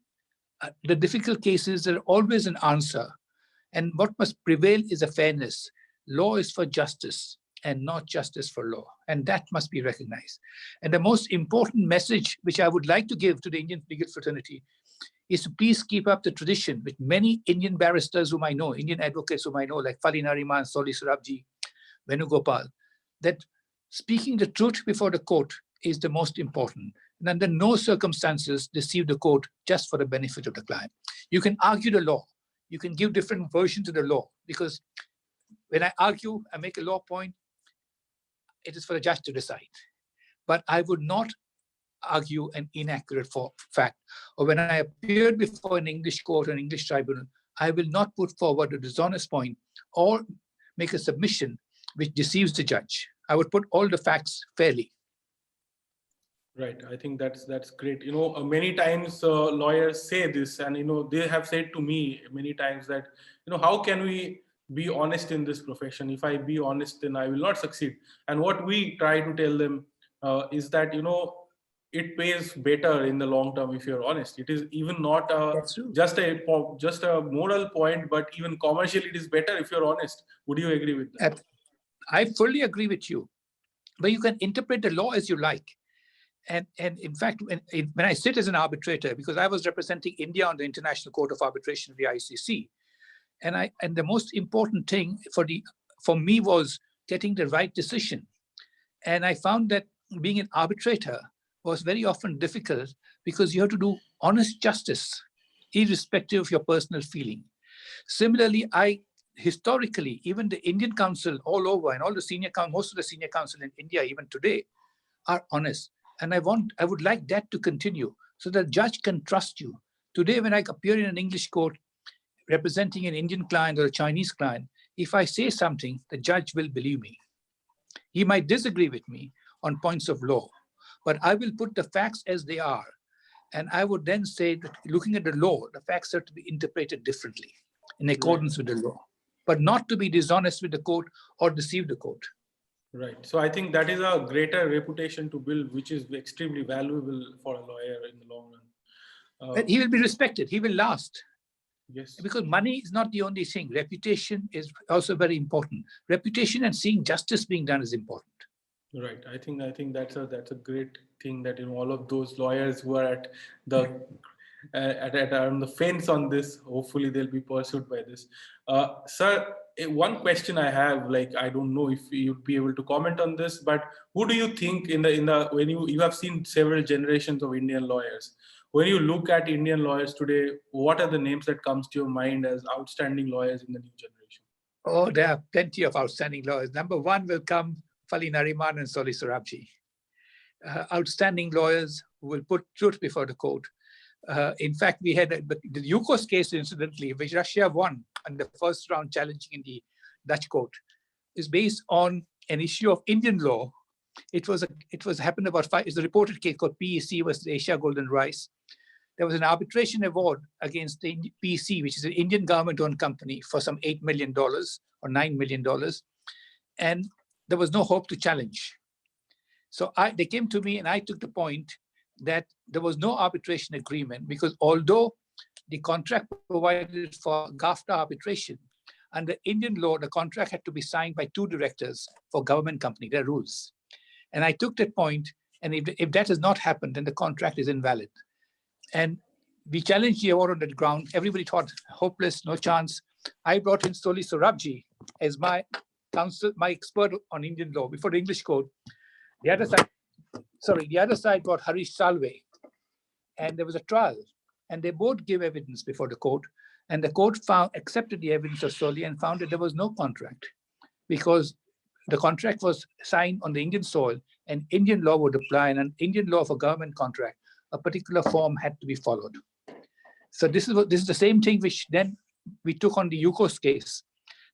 the difficult cases, there are always an answer. And what must prevail is a fairness. Law is for justice and not justice for law. And that must be recognized. And the most important message which I would like to give to the Indian legal fraternity is to please keep up the tradition with many Indian barristers whom I know, Indian advocates whom I know, like Fali Nariman, Soli Surabji, Venugopal, that speaking the truth before the court is the most important. and under no circumstances deceive the court just for the benefit of the client. You can argue the law. You can give different versions of the law, because when I argue, I make a law point, it is for the judge to decide. But I would not argue an inaccurate fact. Or when I appeared before an English court or an English tribunal, I will not put forward a dishonest point or make a submission which deceives the judge. I would put all the facts fairly. Right. I think that's great. Many times lawyers say this, and they have said to me many times that how can we be honest in this profession? If I be honest, then I will not succeed. And what we try to tell them is that it pays better in the long term if you're honest. It is even not just a moral point, but even commercially, it is better if you're honest. Would you agree with that? I fully agree with you. But you can interpret the law as you like. And in fact, when I sit as an arbitrator, because I was representing India on the International Court of Arbitration, the ICC, and the most important thing for me was getting the right decision. And I found that being an arbitrator was very often difficult, because you have to do honest justice, irrespective of your personal feeling. Similarly, historically, even the Indian counsel all over, and all the most of the senior counsel in India, even today, are honest. And I would like that to continue, so that judge can trust you. Today, when I appear in an English court representing an Indian client or a Chinese client, if I say something, the judge will believe me. He might disagree with me on points of law, but I will put the facts as they are. And I would then say that looking at the law, the facts are to be interpreted differently in accordance with the law, but not to be dishonest with the court or deceive the court. Right. So I think that is a greater reputation to build, which is extremely valuable for a lawyer in the long run. He will be respected. He will last. Yes. Because money is not the only thing. Reputation is also very important. Reputation and seeing justice being done is important. Right. I think that's a great thing that all of those lawyers who are at the on the fence on this, hopefully they'll be pursued by this. Sir, one question I have, I don't know if you'd be able to comment on this, but who do you think when you have seen several generations of Indian lawyers, when you look at Indian lawyers today, what are the names that comes to your mind as outstanding lawyers in the new generation? Oh, there are plenty of outstanding lawyers. Number one will come Fali Nariman and Soli Sorabji. Outstanding lawyers who will put truth before the court. In fact, we had the Yukos case, incidentally, which Russia won in the first round, challenging in the Dutch court, is based on an issue of Indian law. It happened about it's a reported case called PEC versus Asia Golden Rice. There was an arbitration award against the PEC, which is an Indian government-owned company, for some $8 million or $9 million, and there was no hope to challenge. So they came to me, and I took the point that there was no arbitration agreement, because although the contract provided for GAFTA arbitration, under Indian law, the contract had to be signed by two directors for government company, their rules. And I took that point, and if that has not happened, then the contract is invalid. And we challenged the award on that ground. Everybody thought hopeless, no chance. I brought in Soli Sorabji as my counsel, my expert on Indian law before the English court. The other side got Harish Salve, and there was a trial, and they both gave evidence before the court, and the court accepted the evidence of Soli and found that there was no contract, because the contract was signed on the Indian soil, and Indian law would apply, and an Indian law for government contract, a particular form had to be followed. So this is the same thing which then we took on the Yukos case,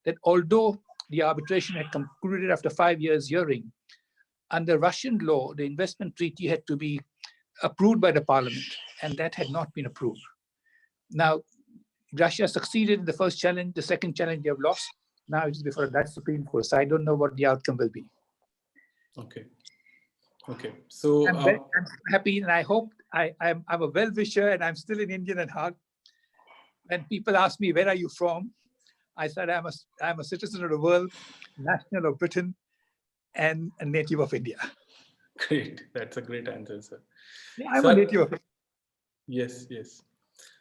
that although the arbitration had concluded after 5 years hearing, under Russian law, the investment treaty had to be approved by the parliament, and that had not been approved. Now, Russia succeeded in the first challenge. The second challenge they have lost. Now it is before the Dutch Supreme Court. So I don't know what the outcome will be. Okay. So I'm happy, and I hope I'm a well-wisher, and I'm still an Indian at heart. When people ask me, where are you from? I said, I'm a citizen of the world, national of Britain, and a native of India. Great. That's a great answer, sir. Yeah, I'm a native of India. Yes.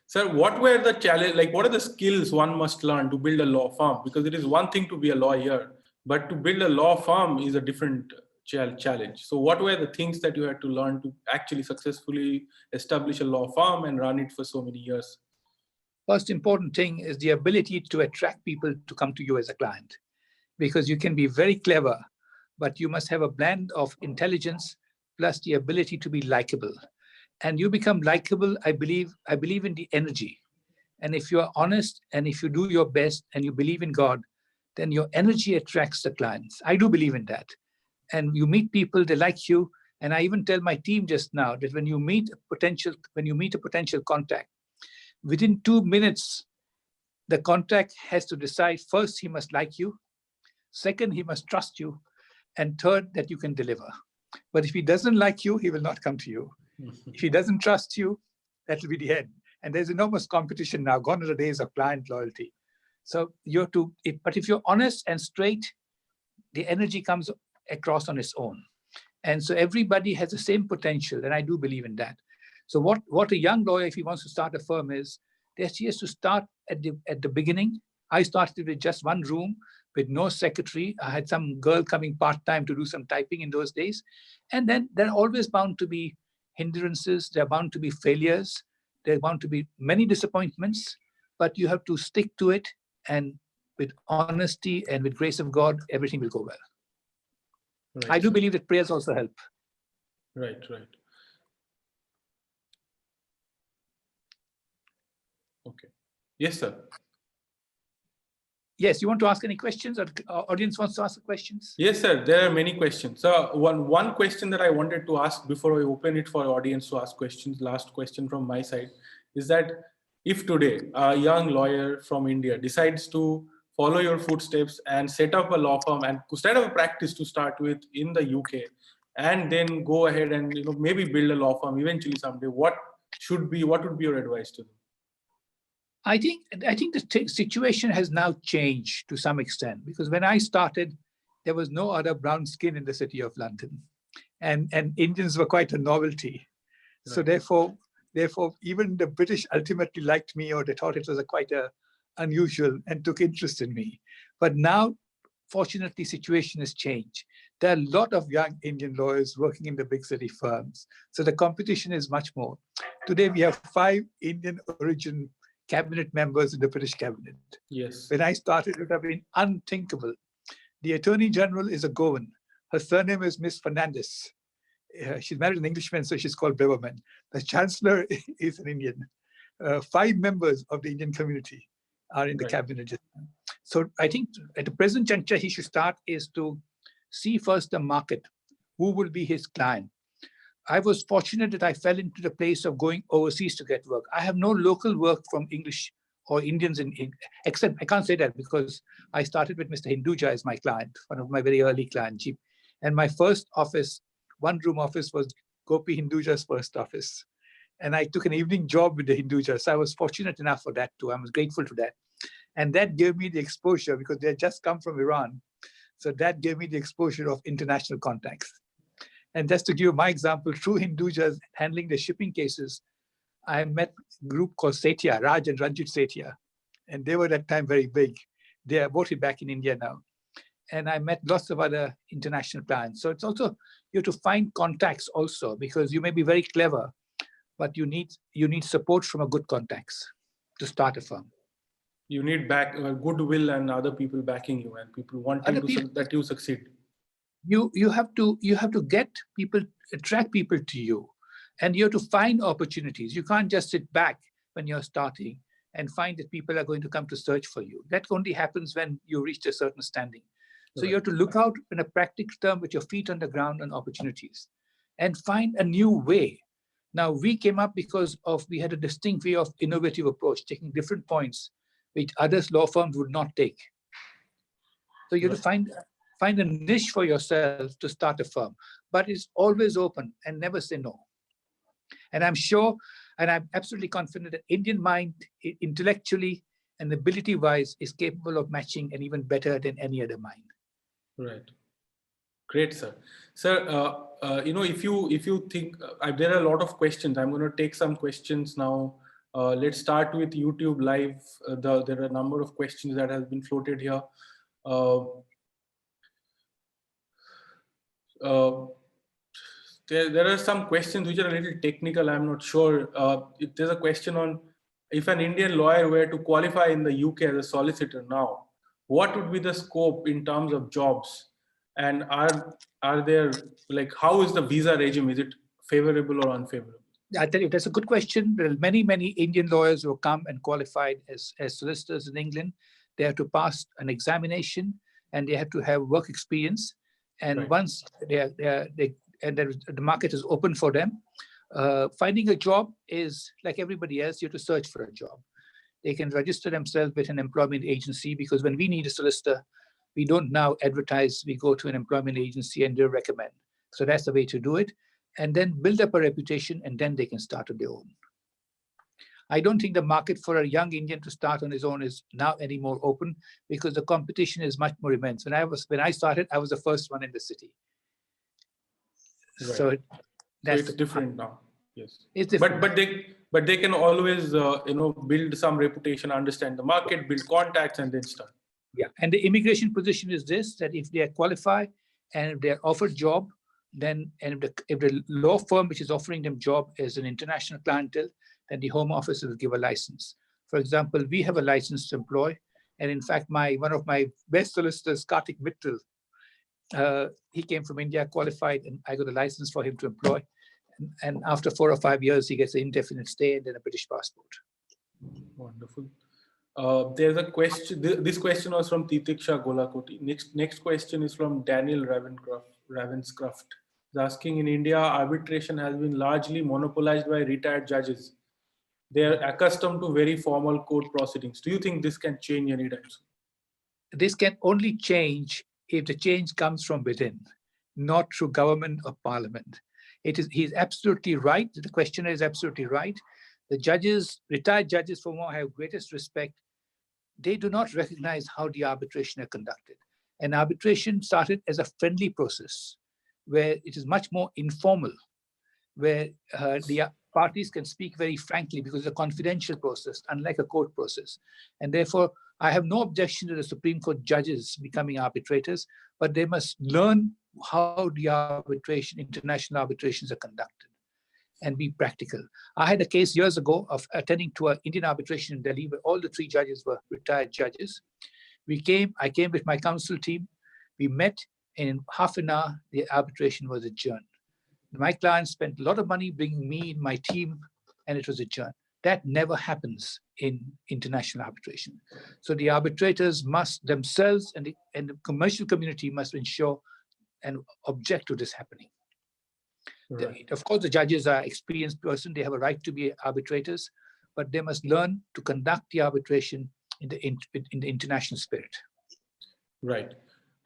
Sir, what were the challenge? What are the skills one must learn to build a law firm? Because it is one thing to be a lawyer, but to build a law firm is a different challenge. So what were the things that you had to learn to actually successfully establish a law firm and run it for so many years? First important thing is the ability to attract people to come to you as a client, because you can be very clever, but you must have a blend of intelligence plus the ability to be likable. And you become likable, I believe in the energy. And if you are honest and if you do your best and you believe in God, then your energy attracts the clients. I do believe in that. And you meet people, they like you. And I even tell my team just now that when you meet a potential contact, within 2 minutes, the contact has to decide, first, he must like you. Second, he must trust you. And third, that you can deliver. But if he doesn't like you, he will not come to you. If he doesn't trust you, that will be the end. And there's enormous competition now, gone are the days of client loyalty. So but if you're honest and straight, the energy comes across on its own. And so everybody has the same potential, and I do believe in that. So what a young lawyer, if he wants to start a firm, is that he has to start at the beginning. I started with just one room with no secretary. I had some girl coming part-time to do some typing in those days. And then there are always bound to be hindrances. There are bound to be failures. There are bound to be many disappointments, but you have to stick to it. And with honesty and with grace of God, everything will go well. Right. I do believe that prayers also help. Right. Okay. Yes, sir. Yes, you want to ask any questions, or audience wants to ask questions? Yes, sir. There are many questions. So one question that I wanted to ask before I open it for audience to ask questions, last question from my side, is that if today a young lawyer from India decides to follow your footsteps and set up a law firm and set up a practice to start with in the UK, and then go ahead and maybe build a law firm eventually someday, what would be your advice to them? I think the situation has now changed to some extent, because when I started, there was no other brown skin in the city of London, and Indians were quite a novelty. Right. So therefore, even the British ultimately liked me, or they thought it was quite unusual and took interest in me. But now, fortunately, situation has changed. There are a lot of young Indian lawyers working in the big city firms, so the competition is much more. Today, we have 5 Indian origin cabinet members in the British cabinet. Yes. When I started, it would have been unthinkable. The Attorney General is a Goan. Her surname is Miss Fernandez. She's married an Englishman, so she's called Beverman. The Chancellor is an Indian. 5 members of the Indian community are in the cabinet. So I think at the present juncture, he should start is to see first the market. Who will be his client? I was fortunate that I fell into the place of going overseas to get work. I have no local work from English or Indians except I can't say that because I started with Mr. Hinduja as my client, one of my very early clients. And my first office, one-room office, was Gopi Hinduja's first office. And I took an evening job with the Hinduja. So I was fortunate enough for that too. I was grateful to that. And that gave me the exposure because they had just come from Iran. So that gave me the exposure of international contacts. And just to give you my example, through Hindujas handling the shipping cases, I met a group called Setia, Raj and Ranjit Setia. And they were at that time very big. They are both back in India now. And I met lots of other international clients. So it's also, you have to find contacts also, because you may be very clever, but you need support from a good contacts to start a firm. You need goodwill and other people backing you and people wanting that you succeed. You have to get people, attract people to you, and you have to find opportunities. You can't just sit back when you're starting and find that people are going to come to search for you. That only happens when you reach a certain standing. So you have to look out in a practical term with your feet on the ground on opportunities and find a new way. Now, we came up because we had a distinct way of innovative approach, taking different points which others law firms would not take. So you have to find a niche for yourself to start a firm, but it's always open and never say no. And I'm sure, and I'm absolutely confident that Indian mind, intellectually and ability-wise, is capable of matching and even better than any other mind. Right. Great, sir. Sir, if you think there are a lot of questions, I'm going to take some questions now. Let's start with YouTube Live. There are a number of questions that have been floated here. There are some questions which are a little technical. I'm not sure. If there's a question on if an Indian lawyer were to qualify in the UK as a solicitor now, what would be the scope in terms of jobs? And are there, like, how is the visa regime? Is it favorable or unfavorable? I tell you, that's a good question. There are many Indian lawyers who come and qualified as solicitors in England. They have to pass an examination and they have to have work experience. And Right. once the market is open for them, finding a job is like everybody else. You have to search for a job. They can register themselves with an employment agency, because when we need a solicitor, we don't now advertise. We go to an employment agency and they recommend. So that's the way to do it. And then build up a reputation, and then they can start on their own. I don't think the market for a young Indian to start on his own is now any more open, because the competition is much more immense. When I started, I was the first one in the city. Right. So it's different now. Yes. It's different. But they can always build some reputation, understand the market, build contacts, and then start. Yeah, and the immigration position is this: that if they are qualified and if they are offered job, then if the law firm which is offering them job is an international clientele, then the Home Office will give a license. For example, we have a license to employ, and in fact, one of my best solicitors, Kartik Mittal, he came from India, qualified, and I got a license for him to employ. And after 4 or 5 years, he gets an indefinite stay and then a British passport. Wonderful. There's a question. This question was from Titiksha Golakoti. Next question is from Daniel Ravenscroft. He's asking, in India, arbitration has been largely monopolized by retired judges. They are accustomed to very formal court proceedings. Do you think this can change anytime soon? This can only change if the change comes from within, not through government or parliament. He's absolutely right. The questioner is absolutely right. The judges, retired judges for whom I have greatest respect, they do not recognize how the arbitration are conducted. And arbitration started as a friendly process where it is much more informal, where the parties can speak very frankly because it's a confidential process, unlike a court process. And therefore, I have no objection to the Supreme Court judges becoming arbitrators, but they must learn how the international arbitrations are conducted and be practical. I had a case years ago of attending to an Indian arbitration in Delhi where all the 3 judges were retired judges. I came with my counsel team. We met, and in half an hour, the arbitration was adjourned. My client spent a lot of money bringing me and my team, and it was adjourned. That never happens in international arbitration. So the arbitrators must themselves and the commercial community must ensure and object to this happening. Right. Of course, the judges are experienced person. They have a right to be arbitrators, but they must learn to conduct the arbitration in the international spirit. Right.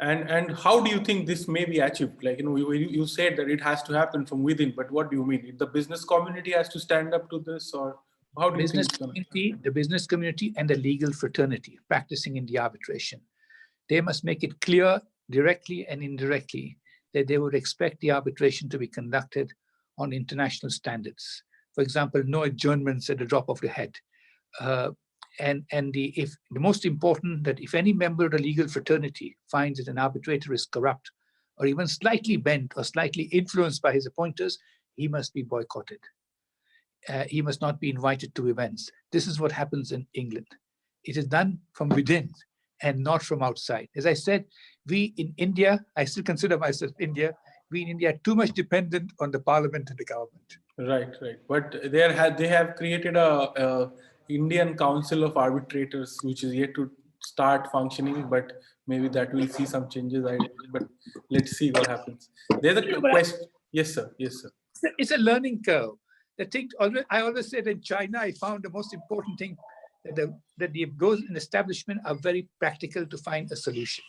And how do you think this may be achieved? Like, you said that it has to happen from within, but what do you mean? The business community has to stand up to this, or how do you think it's going to happen? The business community and the legal fraternity practicing in the arbitration, they must make it clear directly and indirectly that they would expect the arbitration to be conducted on international standards. For example, no adjournments at the drop of the hat. The most important, that if any member of the legal fraternity finds that an arbitrator is corrupt or even slightly bent or slightly influenced by his appointers, he must be boycotted. He must not be invited to events. This is what happens in England. It is done from within and not from outside. As I said, we in India, I still consider myself India, we in India are too much dependent on the parliament and the government. Right. But they have created a Indian Council of Arbitrators, which is yet to start functioning, but maybe that will see some changes. But let's see what happens. There's a question. Yes, sir. It's a learning curve. The thing I always said in China, I found the most important thing that those in establishment are very practical to find a solution.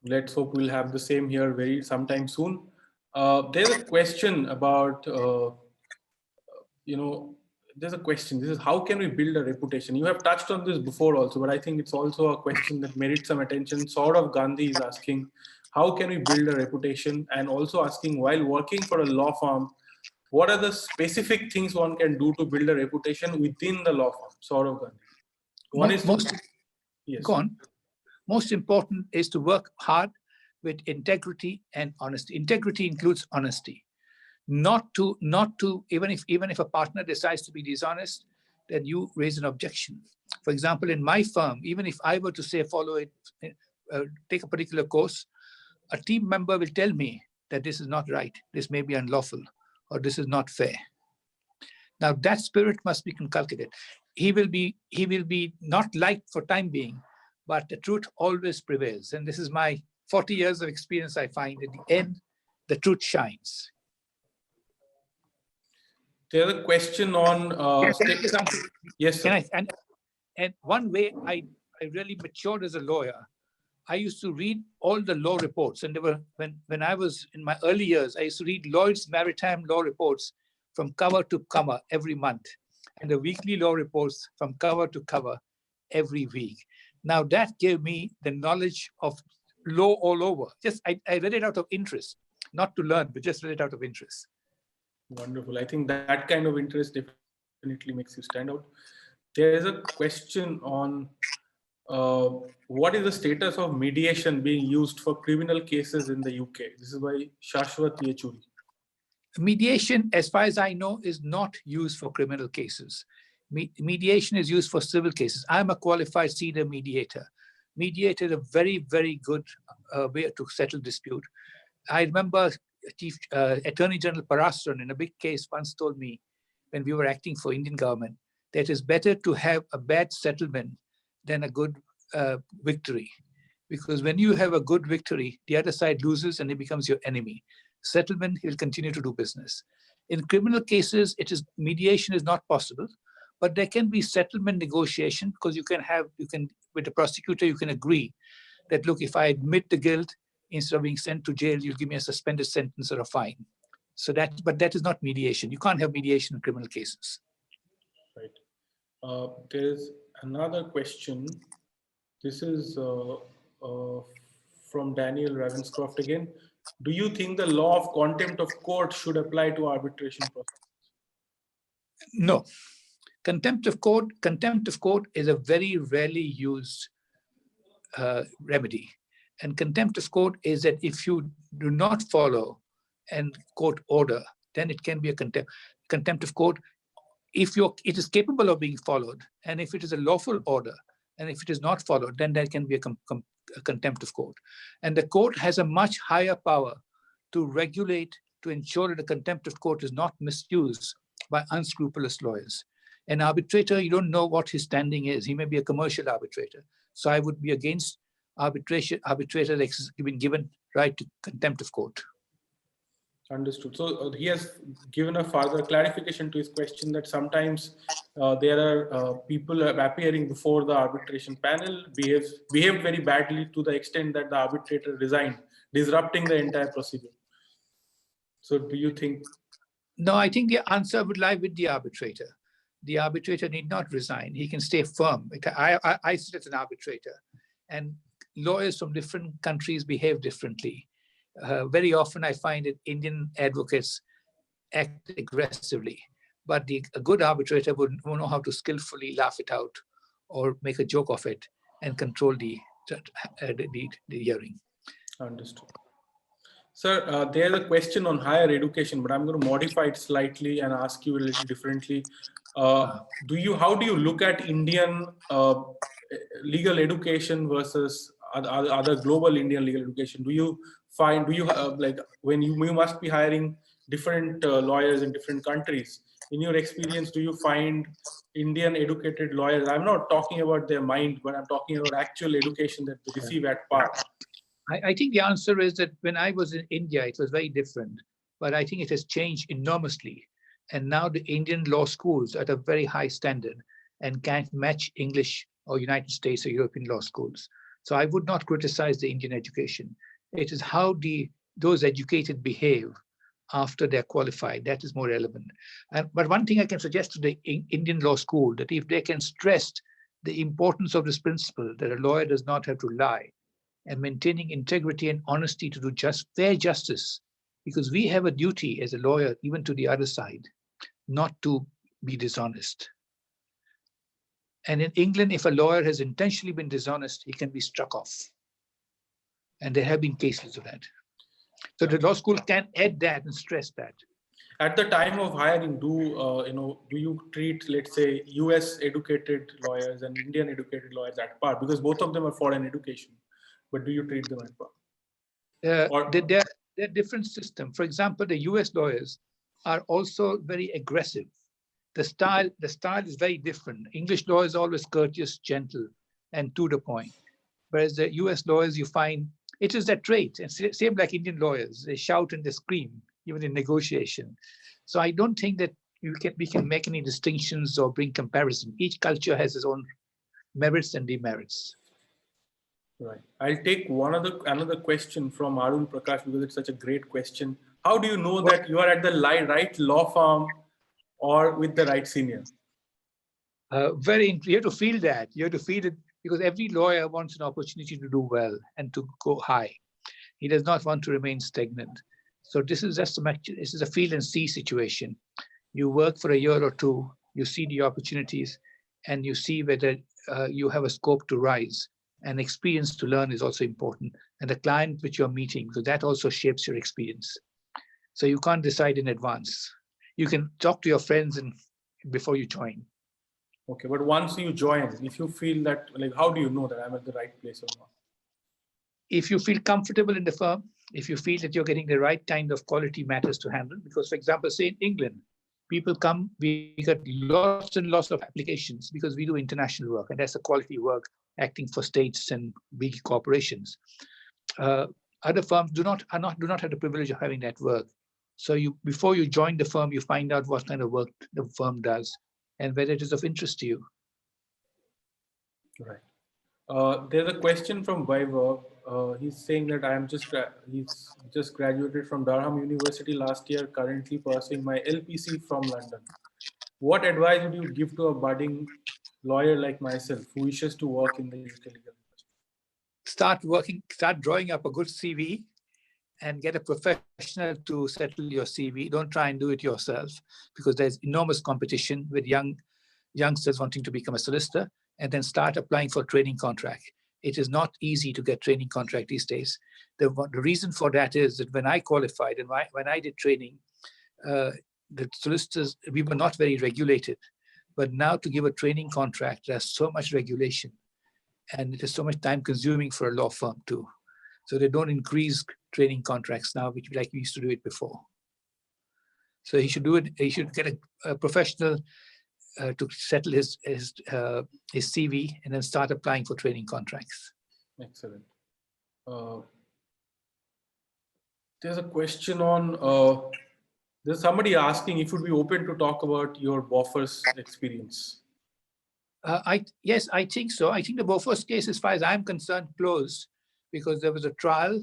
Let's hope we'll have the same here sometime soon. There's a question about, there's a question. This is, how can we build a reputation? You have touched on this before also, but I think it's also a question that merits some attention. Saurav Gandhi is asking, how can we build a reputation? And also asking, while working for a law firm, what are the specific things one can do to build a reputation within the law firm? Saurav Gandhi. Most important is to work hard with integrity and honesty. Integrity includes honesty. Not to even if a partner decides to be dishonest, then you raise an objection. For example, in my firm, even if I were to say follow it, take a particular course, a team member will tell me that this is not right, this may be unlawful, or this is not fair. Now that spirit must be inculcated. He will be not liked for time being, but the truth always prevails. And this is my 40 years of experience. I find at the end, the truth shines. There's a question on yes, sir. And one way I really matured as a lawyer, I used to read all the law reports. And there were, when I was in my early years, I used to read Lloyd's Maritime Law Reports from cover to cover every month, and the weekly law reports from cover to cover every week. Now that gave me the knowledge of law all over. Just I read it out of interest, not to learn, but just read it out of interest. Wonderful. I think that kind of interest definitely makes you stand out. There is a question on what is the status of mediation being used for criminal cases in the UK? This is by Shashwat Yechuri. Mediation, as far as I know, is not used for criminal cases. Mediation is used for civil cases. I'm a qualified senior mediator. Mediator is a very, very good way to settle dispute. I remember Chief Attorney General Parasran in a big case once told me, when we were acting for Indian government, that it is better to have a bad settlement than a good victory. Because when you have a good victory, the other side loses and it becomes your enemy. Settlement, he'll continue to do business. In criminal cases, mediation is not possible, but there can be settlement negotiation, because you can with the prosecutor, you can agree that, look, if I admit the guilt, instead of being sent to jail, you'll give me a suspended sentence or a fine. So but that is not mediation. You can't have mediation in criminal cases. Right. There is another question. This is from Daniel Ravenscroft again. Do you think the law of contempt of court should apply to arbitration process? No. Contempt of court is a very rarely used remedy. And contempt of court is that if you do not follow a court order, then it can be a contempt of court. If it is capable of being followed, and if it is a lawful order, and if it is not followed, then that can be a contempt of court. And the court has a much higher power to regulate, to ensure that the contempt of court is not misused by unscrupulous lawyers. An arbitrator, you don't know what his standing is. He may be a commercial arbitrator. So I would be against arbitrator that's been given right to contempt of court. Understood. So he has given a further clarification to his question that sometimes there are people appearing before the arbitration panel behave very badly to the extent that the arbitrator resigned, disrupting the entire procedure. So do you think? No, I think the answer would lie with the arbitrator. The arbitrator need not resign. He can stay firm. I sit as an arbitrator, and lawyers from different countries behave differently. Very often I find that Indian advocates act aggressively, but a good arbitrator would know how to skillfully laugh it out or make a joke of it and control the hearing. Understood. Sir, there's a question on higher education, but I'm going to modify it slightly and ask you a little differently. How do you look at Indian legal education versus other global Indian legal education? Do you like when you must be hiring different lawyers in different countries? In your experience, do you find Indian educated lawyers? I'm not talking about their mind, but I'm talking about actual education that they receive at par. I think the answer is that when I was in India, it was very different, but I think it has changed enormously. And now the Indian law schools are at a very high standard and can't match English or United States or European law schools. So I would not criticize the Indian education. It is how those educated behave after they're qualified that is more relevant. But one thing I can suggest to the Indian law school, that if they can stress the importance of this principle, that a lawyer does not have to lie, and maintaining integrity and honesty to do fair justice, because we have a duty as a lawyer, even to the other side, not to be dishonest. And in England, if a lawyer has intentionally been dishonest, he can be struck off. And there have been cases of that. So the law school can add that and stress that. At the time of hiring, do you treat, let's say, US educated lawyers and Indian educated lawyers at par? Because both of them are foreign education, but do you treat them at par? They're different system. For example, the US lawyers are also very aggressive. The style is very different. English law is always courteous, gentle, and to the point. Whereas the US lawyers, you find it is their trait. And same like Indian lawyers, they shout and they scream, even in negotiation. So I don't think that we can make any distinctions or bring comparison. Each culture has its own merits and demerits. Right. I'll take another question from Arul Prakash because it's such a great question. How do you know that you are at the right law firm or with the right senior? You have to feel that. You have to feel it because every lawyer wants an opportunity to do well and to go high. He does not want to remain stagnant. So this is a feel and see situation. You work for a year or two, you see the opportunities, and you see whether you have a scope to rise. And experience to learn is also important. And the client which you're meeting, so that also shapes your experience. So you can't decide in advance. You can talk to your friends before you join. Okay, but once you join, if you feel that, like, how do you know that I'm at the right place or not? If you feel comfortable in the firm, if you feel that you're getting the right kind of quality matters to handle, because, for example, say in England, people come, we get lots and lots of applications because we do international work, and that's a quality work acting for states and big corporations. Other firms do not have the privilege of having that work. So before you join the firm, you find out what kind of work the firm does and whether it is of interest to you. Right. There's a question from Vaibhav. He's saying that he's just graduated from Durham University last year, currently pursuing my LPC from London. What advice would you give to a budding lawyer like myself who wishes to work in the UK legal industry? Start drawing up a good CV and get a professional to settle your CV. Don't try and do it yourself because there's enormous competition with youngsters wanting to become a solicitor, and then start applying for training contract. It is not easy to get training contract these days. The reason for that is that when I qualified and when I did training, the solicitors, we were not very regulated. But now to give a training contract, there's so much regulation and it is so much time consuming for a law firm too. So they don't increase training contracts now, which like we used to do it before. So he should do it. He should get a professional to settle his CV and then start applying for training contracts. Excellent. There's a question on, there's somebody asking if you'd be open to talk about your Bofors experience. Yes, I think so. I think the Bofors case, as far as I'm concerned, closed because there was a trial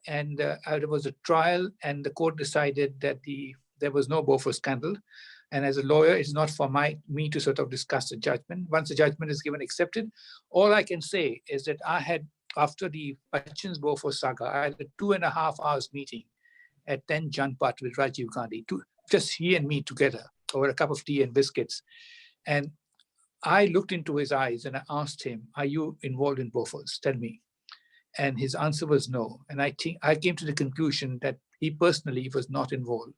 and the court decided that there was no Bofors scandal. And as a lawyer, it's not for me to sort of discuss the judgment. Once the judgment is given, accepted, all I can say is that I had, after the Bachchan's Bofors saga, I had a 2.5 hours meeting at 10 Janpat with Rajiv Gandhi, just he and me together over a cup of tea and biscuits. And I looked into his eyes and I asked him, are you involved in Bofors? Tell me. And his answer was no. And I came to the conclusion that he personally was not involved.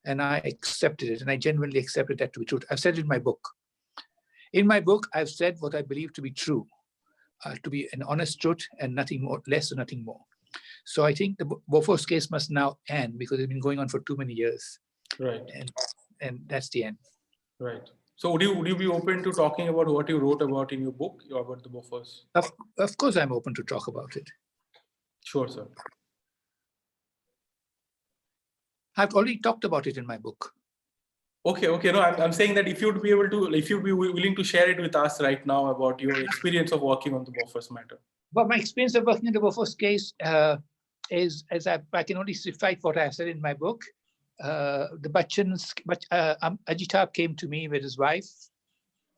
And I accepted it, and I genuinely accepted that to be true. I've said it in my book. In my book, I've said what I believe to be true, to be an honest truth and nothing more, less or nothing more. So I think the Bofors case must now end because it's been going on for too many years. Right. And that's the end. Right. So would you be open to talking about what you wrote about in your book about the Bofors? Of course, I'm open to talk about it. Sure, sir. I've already talked about it in my book. Okay. No, I'm saying that if you'd be willing to share it with us right now about your experience of working on the Bofors matter. But my experience of working in the Bofors case is, as I can only cite what I said in my book. The Bachchans, Ajitab came to me with his wife,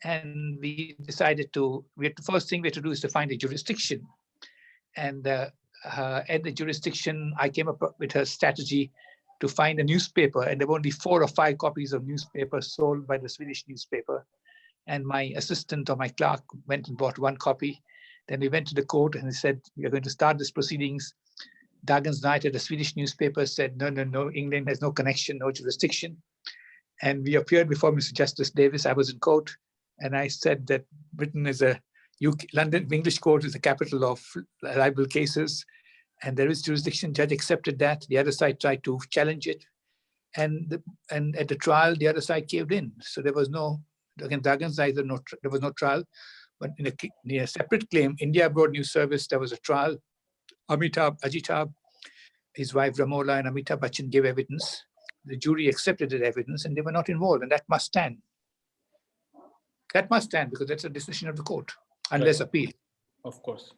and we decided the first thing we had to do is to find a jurisdiction. And at the jurisdiction, I came up with a strategy to find a newspaper, and there were only 4 or 5 copies of newspaper sold by the Swedish newspaper. And my assistant or my clerk went and bought 1 copy, Then we went to the court and he said, we are going to start these proceedings. Dagens Nyheter, a Swedish newspaper, said, no, England has no connection, no jurisdiction. And we appeared before Mr. Justice Davis. I was in court, and I said that Britain is London English court is the capital of libel cases, and there is jurisdiction. Judge accepted that. The other side tried to challenge it, and at the trial, the other side caved in. So there was no, again, Dagens Nyheter, there was no trial. But in a separate claim, India Abroad News Service, there was a trial. Ajitab, his wife Ramola, and Amitabh Bachchan gave evidence. The jury accepted that evidence, and they were not involved, and that must stand. That must stand because that's a decision of the court, unless appeal. Of course.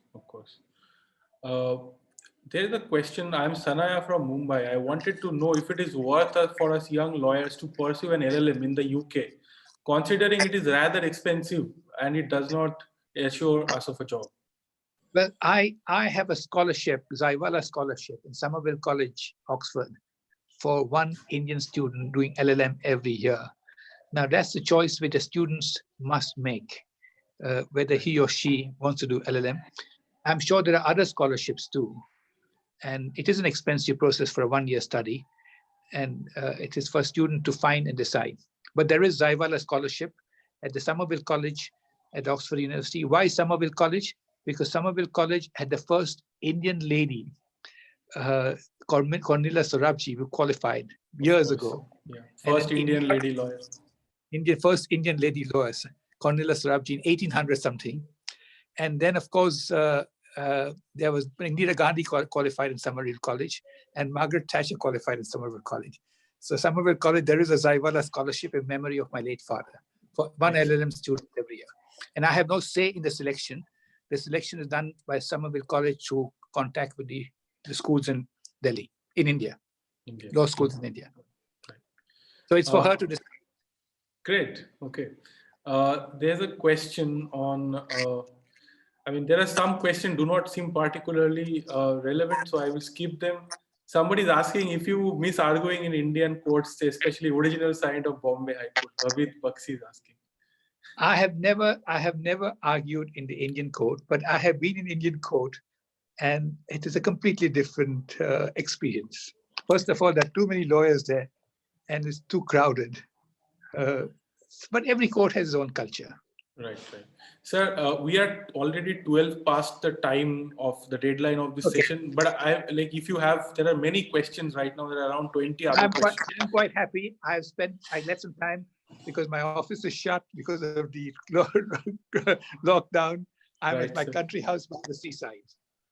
There is a question. I'm Sanaya from Mumbai. I wanted to know if it is worth it for us young lawyers to pursue an LLM in the UK, considering it is rather expensive and it does not assure us of a job. Well, I have a scholarship, Zaiwalla scholarship in Somerville College, Oxford, for one Indian student doing LLM every year. Now, that's the choice which the students must make, whether he or she wants to do LLM. I'm sure there are other scholarships too. And it is an expensive process for a one-year study. And it is for a student to find and decide. But there is Zaiwalla scholarship at the Somerville College at Oxford University. Why Somerville College? Because Somerville College had the first Indian lady, Cornelia Sorabji, who qualified years ago. Yeah. First Indian lady lawyer. First Indian lady lawyer, Cornelia Sorabji in 1800 something. And then, of course, there was Indira Gandhi qualified in Somerville College, and Margaret Thatcher qualified in Somerville College. So Somerville College, there is a Zaiwalla scholarship in memory of my late father for one LLM student every year. And I have no say in the selection. The selection is done by Somerville College through contact with the schools in Delhi, in India, law schools in India. So it's for her to decide. Great. Okay. There's a question on, there are some questions do not seem particularly relevant, so I will skip them. Somebody is asking if you miss arguing in Indian courts, especially original side of Bombay High Court. Ravid Bakshi is asking. I have never argued in the Indian court, but I have been in Indian court, and it is a completely different experience. First of all, there are too many lawyers there, and it's too crowded. But every court has its own culture. Right. Sir, we are already 12 past the time of the deadline of this session. But if you have, there are many questions right now. There are around 20 other questions. I'm quite happy. I left some time because my office is shut because of the lockdown. I'm at my country house by the seaside.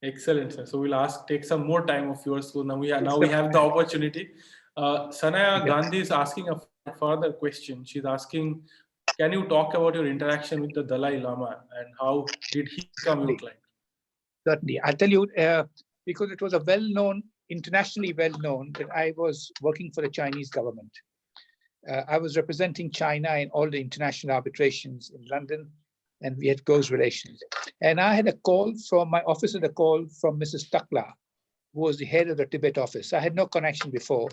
Excellent, sir. So we'll take some more time of yours. So now we have the opportunity. Sanaya Gandhi is asking a further question. She's asking, can you talk about your interaction with the Dalai Lama and how did he become your client? Certainly. I'll tell you, because it was internationally well-known that I was working for the Chinese government. I was representing China in all the international arbitrations in London, and we had close relations. And I had a call from my office, had a call from Mrs. Takla, who was the head of the Tibet office. I had no connection before.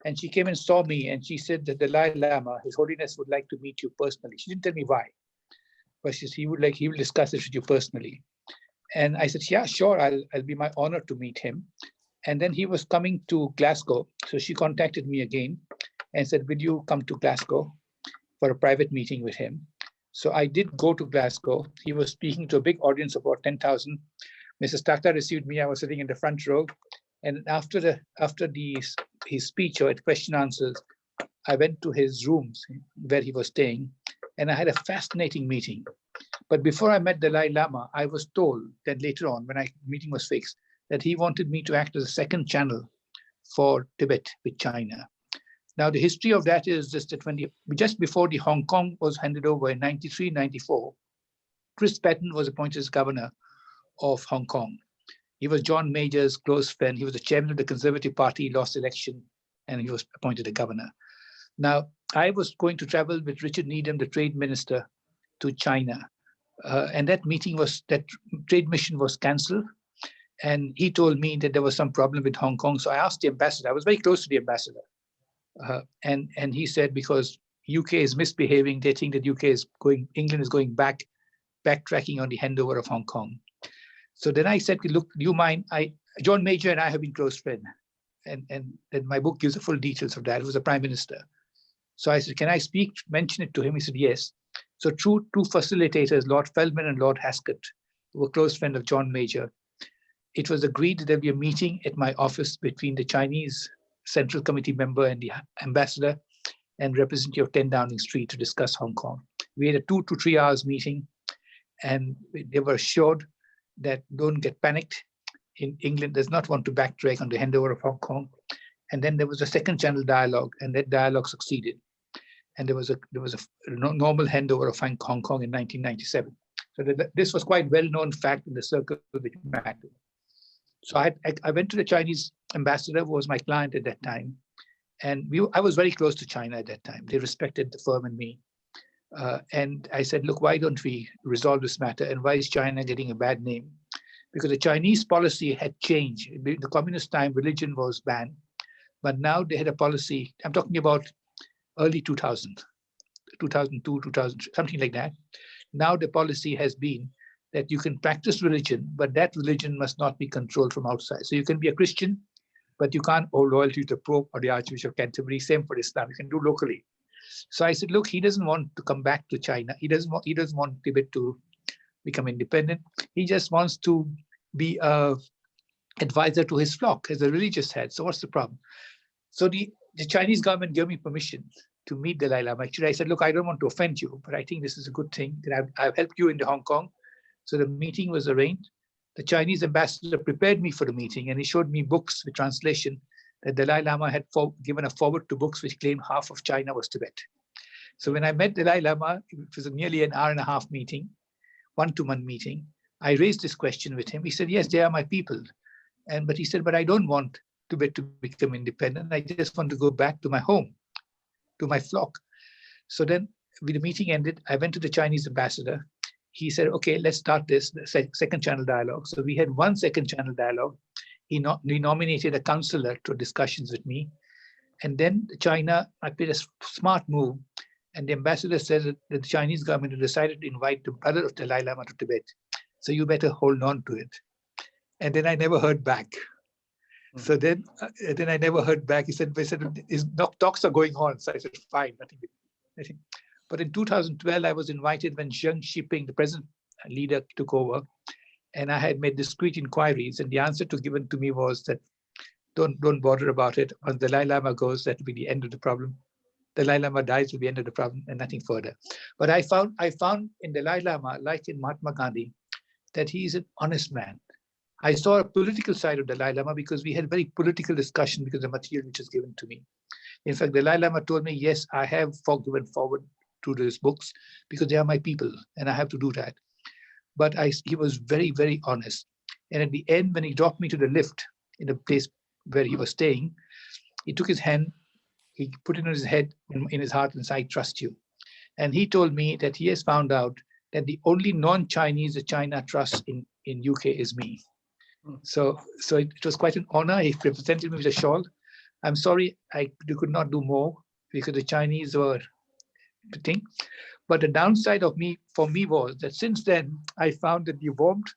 And she came and saw me, and she said that the Dalai Lama, His Holiness, would like to meet you personally. She didn't tell me why, but she said he will discuss it with you personally. And I said, yeah, sure, I'll be my honor to meet him. And then he was coming to Glasgow, so she contacted me again and said, will you come to Glasgow for a private meeting with him? So I did go to Glasgow. He was speaking to a big audience of about 10,000. Mrs. Takla received me. I was sitting in the front row. And after his speech or question answers, I went to his rooms where he was staying, and I had a fascinating meeting. But before I met Dalai Lama, I was told that later on, when the meeting was fixed, that he wanted me to act as a second channel for Tibet with China. Now, the history of that is just that just before the Hong Kong was handed over in 93, 94, Chris Patten was appointed as governor of Hong Kong. He was John Major's close friend. He was the chairman of the Conservative Party, lost election, and he was appointed a governor. Now, I was going to travel with Richard Needham, the trade minister, to China. And that trade mission was cancelled. And he told me that there was some problem with Hong Kong. So I asked the ambassador. I was very close to the ambassador. And he said, because UK is misbehaving, they think that England is going backtracking on the handover of Hong Kong. So then I said, look, do you mind? John Major and I have been close friends. And then my book gives the full details of that. It was the Prime Minister. So I said, can I mention it to him? He said, yes. So two facilitators, Lord Feldman and Lord Haskett, who were close friends of John Major, it was agreed that there'd be a meeting at my office between the Chinese Central Committee member and the ambassador and representative of 10 Downing Street to discuss Hong Kong. We had a 2 to 3 hours meeting, and they were assured that don't get panicked. In England does not want to backtrack on the handover of Hong Kong. And then there was a second channel dialogue, and that dialogue succeeded. And there was a normal handover of Hong Kong in 1997. So this was quite well-known fact in the circle which mattered. So I went to the Chinese ambassador, who was my client at that time. And I was very close to China at that time. They respected the firm and me. And I said, look, why don't we resolve this matter? And why is China getting a bad name? Because the Chinese policy had changed. In the communist time, religion was banned. But now they had a policy, I'm talking about early 2000, 2002, 2000, something like that. Now the policy has been that you can practice religion, but that religion must not be controlled from outside. So you can be a Christian, but you can't owe loyalty to the Pope or the Archbishop of Canterbury. Same for Islam, you can do locally. So I said, look, he doesn't want to come back to China. He doesn't want Tibet to become independent. He just wants to be a advisor to his flock as a religious head. So what's the problem? So the Chinese government gave me permission to meet Dalai Lama. Actually, I said, look, I don't want to offend you, but I think this is a good thing that I've helped you into Hong Kong. So the meeting was arranged. The Chinese ambassador prepared me for the meeting, and he showed me books with translation that Dalai Lama had given a forward to books which claimed half of China was Tibet. So when I met Dalai Lama, it was nearly an hour and a half meeting, one-to-one meeting. I raised this question with him. He said, yes, they are my people. But he said, but I don't want Tibet to become independent. I just want to go back to my home, to my flock. So then when the meeting ended, I went to the Chinese ambassador. He said, okay, let's start this second channel dialogue. So we had one second channel dialogue. He nominated a counselor to discussions with me. And then China, I made a smart move. And the ambassador said that the Chinese government had decided to invite the brother of Dalai Lama to Tibet. So you better hold on to it. And then I never heard back. So then I never heard back. He said, talks are going on. So I said, fine, nothing. But in 2012, I was invited when Deng Xiaoping, the present leader, took over. And I had made discreet inquiries. And the answer given to me was that don't bother about it. Once Dalai Lama goes, that will be the end of the problem. Dalai Lama dies, will be the end of the problem, and nothing further. But I found in Dalai Lama, like in Mahatma Gandhi, that he is an honest man. I saw a political side of Dalai Lama because we had very political discussion because of the material which was given to me. In fact, Dalai Lama told me, yes, I have given forward to these books because they are my people and I have to do that. But he was very, very honest. And at the end, when he dropped me to the lift in the place where he was staying, he took his hand, he put it on his head, in his heart, and said, I trust you. And he told me that he has found out that the only non-Chinese that China trusts in UK is me. So it was quite an honor. He presented me with a shawl. I'm sorry, I could not do more because the Chinese were the thing. But the downside for me was that since then, I found that the warmth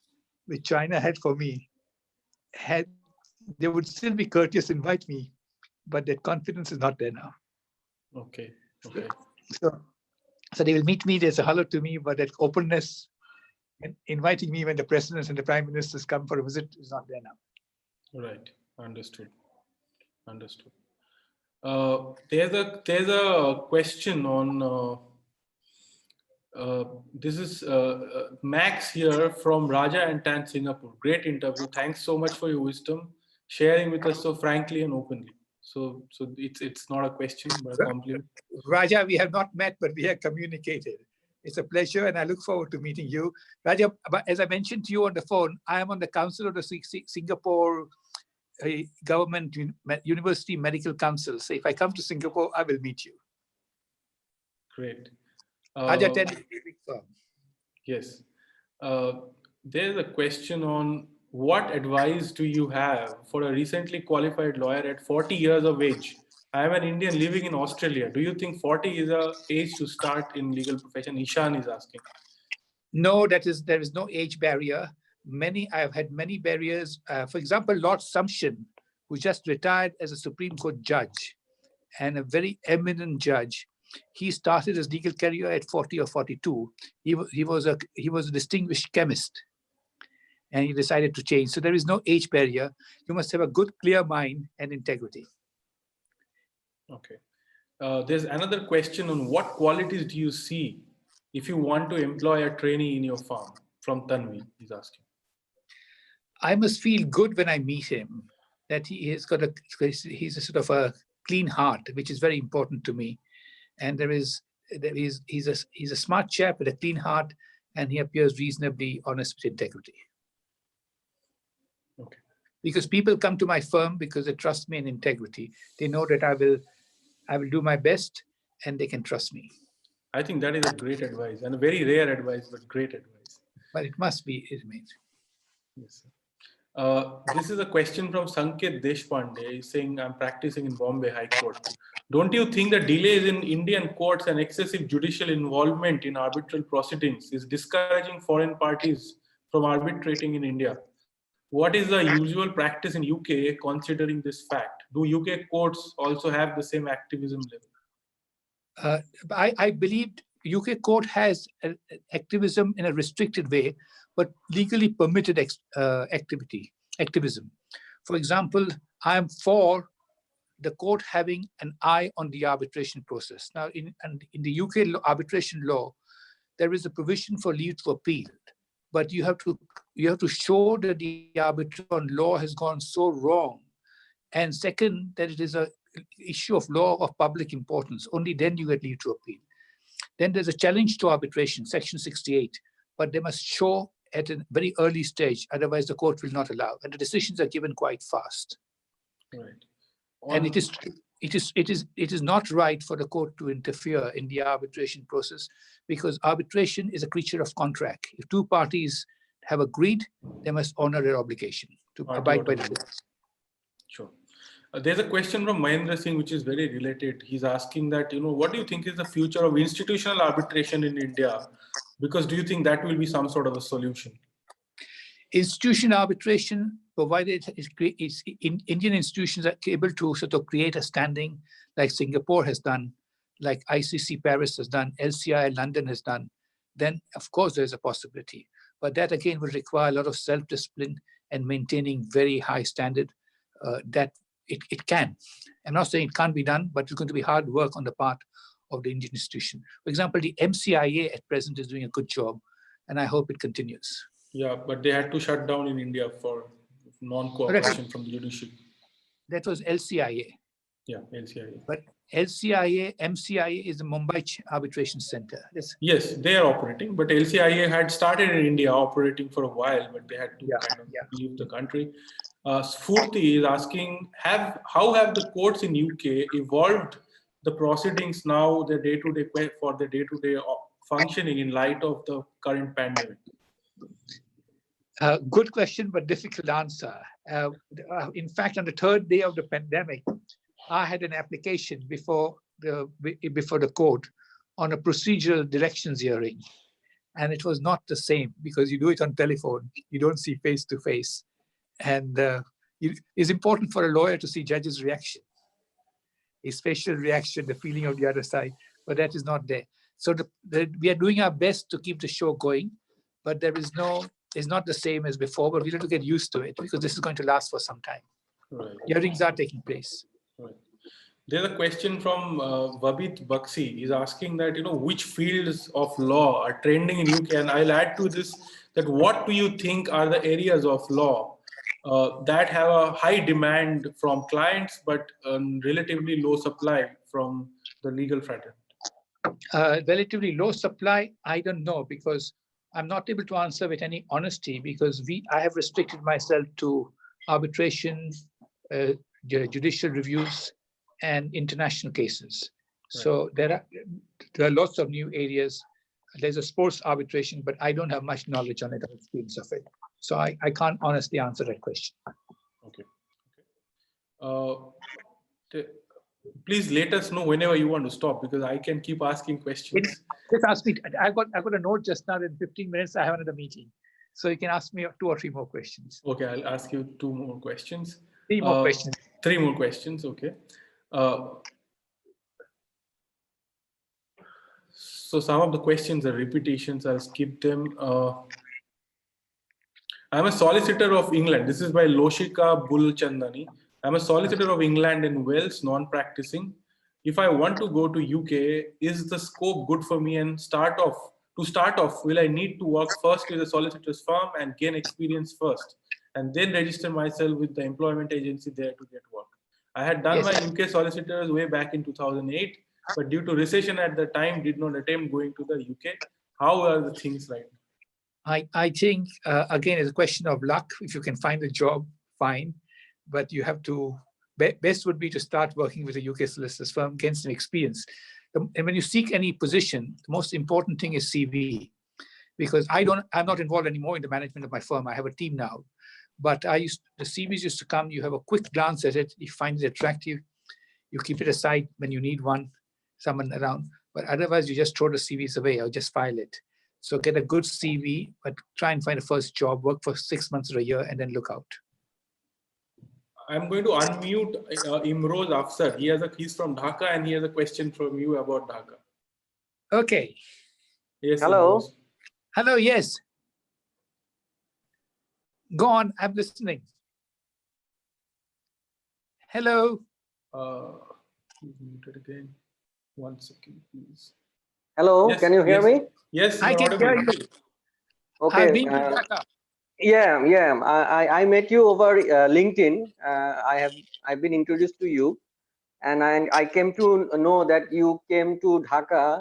which China had for me, they would still be courteous, invite me, but that confidence is not there now. Okay. So they will meet me, there's a hello to me, but that openness, and inviting me when the presidents and the prime ministers come for a visit is not there now. Right. Understood. There's a question on this is Max here from Raja and Tan, Singapore. Great interview. Thanks so much for your wisdom, sharing with us so frankly and openly. So it's not a question, but a compliment. Raja, we have not met, but we have communicated. It's a pleasure, and I look forward to meeting you. Raja, as I mentioned to you on the phone, I am on the council of the Singapore Government University Medical Council. So if I come to Singapore, I will meet you. Great. Raja attended a big firm. Yes. There's a question on what advice do you have for a recently qualified lawyer at 40 years of age? I am an Indian living in Australia. Do you think 40 is an age to start in legal profession? Ishan is asking. No, there is no age barrier. I've had many barriers. For example, Lord Sumption, who just retired as a Supreme Court judge and a very eminent judge. He started his legal career at 40 or 42. He was a distinguished chemist, and he decided to change. So there is no age barrier. You must have a good, clear mind and integrity. Okay. There's another question on what qualities do you see if you want to employ a trainee in your firm? From Tanvi, he's asking. I must feel good when I meet him, that he's a sort of a clean heart, which is very important to me. And he's a smart chap with a clean heart, and he appears reasonably honest with integrity. Okay. Because people come to my firm because they trust me in integrity. They know that I will do my best, and they can trust me. I think that is a great advice, and a very rare advice, but great advice. But it must be, isn't it? Yes, sir. This is a question from Sanket Deshpande. He's saying, I'm practicing in Bombay High Court. Don't you think the delays in Indian courts and excessive judicial involvement in arbitral proceedings is discouraging foreign parties from arbitrating in India? What is the usual practice in UK considering this fact? Do UK courts also have the same activism level? I believe UK court has activism in a restricted way, but legally permitted activism. For example, I am for the court having an eye on the arbitration process. Now, in the UK arbitration law, there is a provision for leave to appeal, but you have to show that the arbitration law has gone so wrong, and second, that it is an issue of law of public importance. Only then you get leave to appeal. Then there's a challenge to arbitration, Section 68, but they must show at a very early stage, otherwise the court will not allow. And the decisions are given quite fast. Right. And it is not right for the court to interfere in the arbitration process, because arbitration is a creature of contract. If two parties have agreed, they must honor their obligation to abide by the rules. Sure. There's a question from Mahendra Singh, which is very related. He's asking that, what do you think is the future of institutional arbitration in India? Because do you think that will be some sort of a solution? Institutional arbitration, provided Indian institutions are able to sort of create a standing like Singapore has done, like ICC Paris has done, LCI London has done, then of course there's a possibility. But that again will require a lot of self-discipline and maintaining very high standard that it can. I'm not saying it can't be done, but it's going to be hard work on the part of the Indian institution. For example, the MCIA at present is doing a good job, and I hope it continues. Yeah, but they had to shut down in India for non-cooperation from the judiciary. That was LCIA. Yeah, LCIA. But LCIA, MCIA is the Mumbai Arbitration Center. Yes, they are operating, but LCIA had started in India operating for a while, but they had to leave the country. Sfurti is asking, how have the courts in UK evolved the proceedings now, the day-to-day functioning in light of the current pandemic? Good question, but difficult answer. In fact, on the third day of the pandemic, I had an application before the court on a procedural directions hearing, and it was not the same because you do it on telephone, you don't see face to face, and it's important for a lawyer to see judge's reaction, his facial reaction, the feeling of the other side, but that is not there. So we are doing our best to keep the show going, but it's not the same as before, but we have to get used to it because this is going to last for some time. Right. Hearings are taking place. Right. There's a question from Vabit Bakshi. He's asking that, which fields of law are trending in UK? And I'll add to this that what do you think are the areas of law that have a high demand from clients, but relatively low supply from the legal fraternity? Relatively low supply, I don't know, because I'm not able to answer with any honesty because I have restricted myself to arbitration, judicial reviews, and international cases. Right. So there are lots of new areas. There's a sports arbitration, but I don't have much knowledge on it or experience of it. So I can't honestly answer that question. Okay. Please let us know whenever you want to stop because I can keep asking questions. Just ask me. I got a note just now. In 15 minutes, I have another meeting. So you can ask me 2 or 3 more questions. Okay, I'll ask you 2 more questions. 3 more questions. 3 more questions, okay. So some of the questions are repetitions, I'll skip them. I'm a solicitor of England. This is by Loshika Bulchandani. I'm a solicitor of England and Wales, non-practicing. If I want to go to UK, is the scope good for me? And to start off, will I need to work first with a solicitor's firm and gain experience first, and then register myself with the employment agency there to get work? I had done my UK solicitors way back in 2008, but due to recession at the time, did not attempt going to the UK. How are the things right now? I think, again, it's a question of luck. If you can find a job, fine. But you have to, best would be to start working with a UK solicitor's firm, gain some experience. And when you seek any position, the most important thing is CV. Because I'm not involved anymore in the management of my firm. I have a team now. But the CVs used to come, you have a quick glance at it, you find it attractive, you keep it aside when you need someone around. But otherwise, you just throw the CVs away or just file it. So get a good CV, but try and find a first job, work for 6 months or a year, and then look out. I'm going to unmute Imroz Afsar. He's from Dhaka, and he has a question from you about Dhaka. Okay. Yes. Hello. Imroz. Hello, yes. Go on, I'm listening. Hello. He's muted again. 1 second, please. Hello, Yes, can you hear me? Yes, I can hear you. Okay. I've been to Dhaka. Yeah. I met you over LinkedIn. I've been introduced to you, and I came to know that you came to Dhaka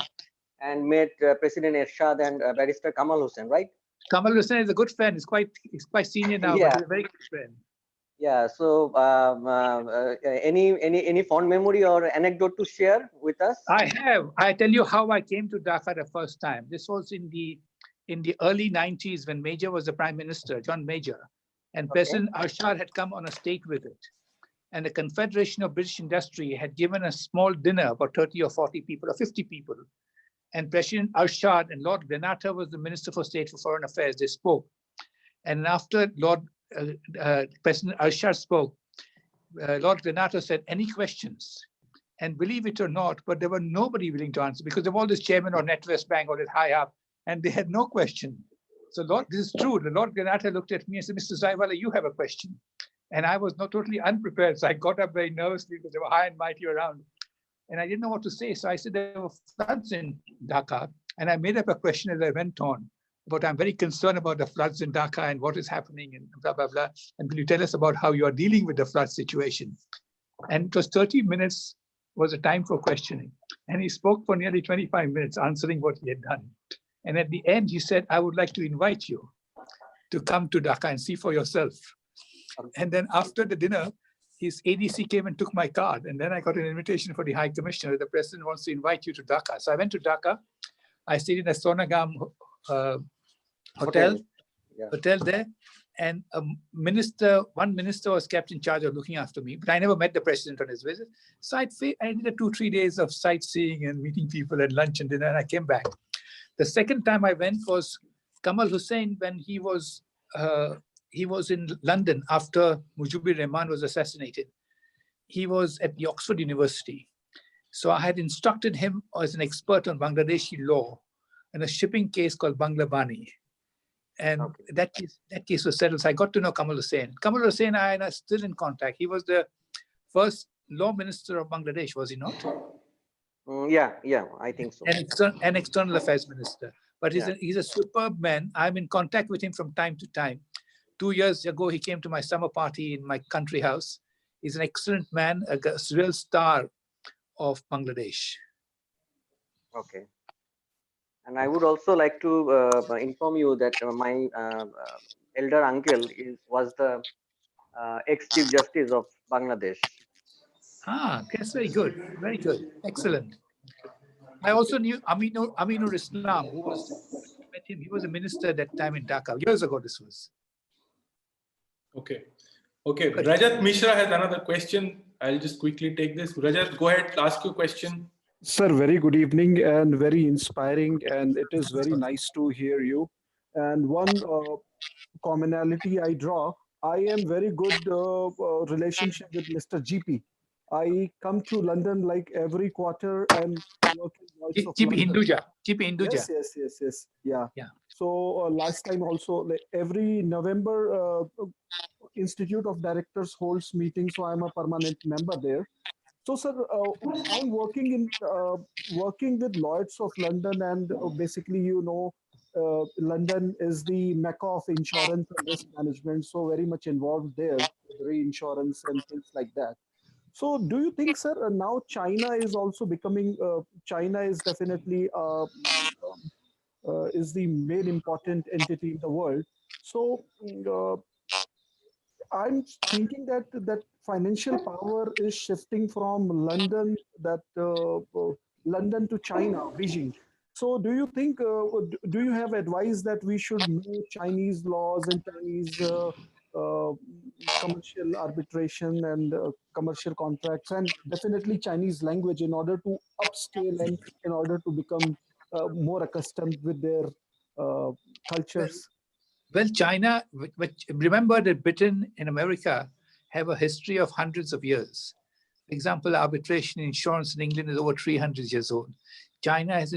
and met President Ershad and Barrister Kamal Hussain, right? Kamal Hussain is a good friend. He's quite senior now, Yeah. but he's a very good friend. Yeah. So, any fond memory or anecdote to share with us? I have. I tell you how I came to Dhaka the first time. This was in the early 90s when Major was the Prime Minister, John Major, and President Arshad had come on a state visit. And the Confederation of British Industry had given a small dinner, about 30 or 40 people or 50 people. And President Arshad and Lord Granata was the Minister for State for Foreign Affairs. They spoke. And after President Arshad spoke, Lord Granata said, any questions? And believe it or not, but there were nobody willing to answer because of all this chairman or NatWest Bank or that high up, and they had no question. So this is true. The Lord Granata looked at me and said, Mr. Zaiwalla, you have a question. And I was not totally unprepared. So I got up very nervously because they were high and mighty around. And I didn't know what to say. So I said, there were floods in Dhaka. And I made up a question as I went on. But I'm very concerned about the floods in Dhaka and what is happening and blah, blah, blah. And will you tell us about how you are dealing with the flood situation? And it was 30 minutes was a time for questioning. And he spoke for nearly 25 minutes answering what he had done. And at the end, he said, I would like to invite you to come to Dhaka and see for yourself. And then after the dinner, his ADC came and took my card. And then I got an invitation for the High Commissioner. The President wants to invite you to Dhaka. So I went to Dhaka. I stayed in a Sonagam hotel there. And one minister was kept in charge of looking after me, but I never met the president on his visit. So I did 2-3 days of sightseeing and meeting people at lunch and dinner, and I came back. The second time I went was Kamal Hussain when he was in London after Mujibur Rahman was assassinated. He was at the Oxford University. So I had instructed him as an expert on Bangladeshi law in a shipping case called Banglabani. And that case was settled. So I got to know Kamal Hussain. Kamal Hussain and I are still in contact. He was the first law minister of Bangladesh, was he not? Yeah, I think so. An external affairs minister. But he's a superb man. I'm in contact with him from time to time. 2 years ago, he came to my summer party in my country house. He's an excellent man, a real star of Bangladesh. Okay. And I would also like to inform you that my elder uncle was the ex-Chief Justice of Bangladesh. Ah, that's very good. Very good. Excellent. I also knew Aminur Islam, met him. He was a minister at that time in Dhaka. Years ago, this was. Okay. Rajat Mishra has another question. I'll just quickly take this. Rajat, go ahead, ask your question. Sir, very good evening and very inspiring, and it is very nice to hear you. And one commonality I draw, I am very good relationship with Mr. GP. I come to London like every quarter and work in Lloyd's of GP London. Hinduja. GP Hinduja. Yes. Yeah. Yeah. So last time also, like every November, Institute of Directors holds meetings, so I'm a permanent member there. So, sir, I'm working with Lloyd's of London, and basically, London is the mecca of insurance and risk management. So, very much involved there with reinsurance and things like that. So, do you think, sir, now China is also becoming? China is definitely is the main important entity in the world. So, I'm thinking that financial power is shifting from London to China, Beijing. So, do you think? Do you have advice that we should know Chinese laws and Chinese uh, commercial arbitration and commercial contracts, and definitely Chinese language in order to upscale and in order to become more accustomed with their uh, cultures? Well, China, but remember that Britain and America have a history of hundreds of years. For example, arbitration insurance in England is over 300 years old. China has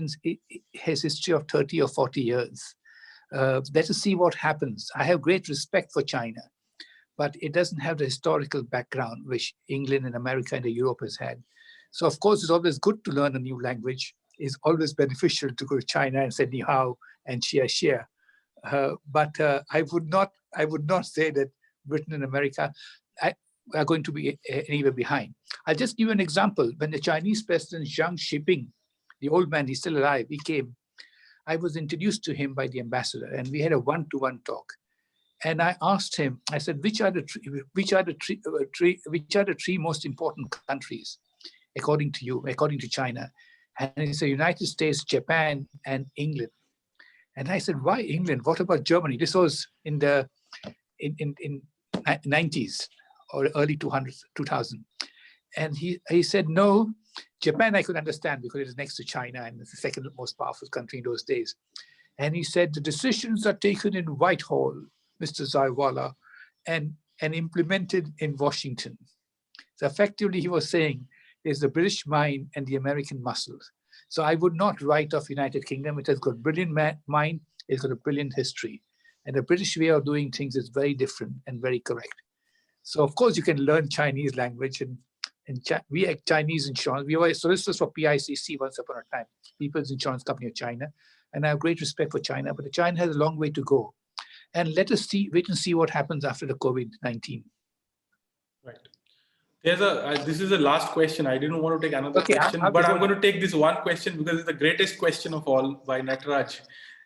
history of 30 or 40 years. Let us see what happens. I have great respect for China, but it doesn't have the historical background which England and America and Europe has had. So of course, it's always good to learn a new language. It's always beneficial to go to China and say ni hao and xie. But I would not say that Britain and America are going to be anywhere behind. I'll just give you an example. When the Chinese president Jiang Xiping, the old man, he's still alive, he came. I was introduced to him by the ambassador, and we had a one-to-one talk. And I asked him, I said, which are the three most important countries, according to you, according to China? And he said, United States, Japan, and England. And I said, why England? What about Germany? This was in the 90s or early 2000. And he said, no, Japan I could understand because it is next to China and it's the second most powerful country in those days. And he said, the decisions are taken in Whitehall, Mr. Zaiwalla, and implemented in Washington. So effectively, he was saying, there's the British mind and the American muscles. So I would not write off United Kingdom. It has got brilliant mind, it's got a brilliant history. And the British way of doing things is very different and very correct. So of course you can learn Chinese language and we had Chinese insurance. We were solicitors for PICC once upon a time, People's Insurance Company of China. And I have great respect for China, but China has a long way to go. And let us wait and see what happens after the COVID-19. Right. This is the last question. I didn't want to take another question, but I'm going to take this one question because it's the greatest question of all by Nataraj.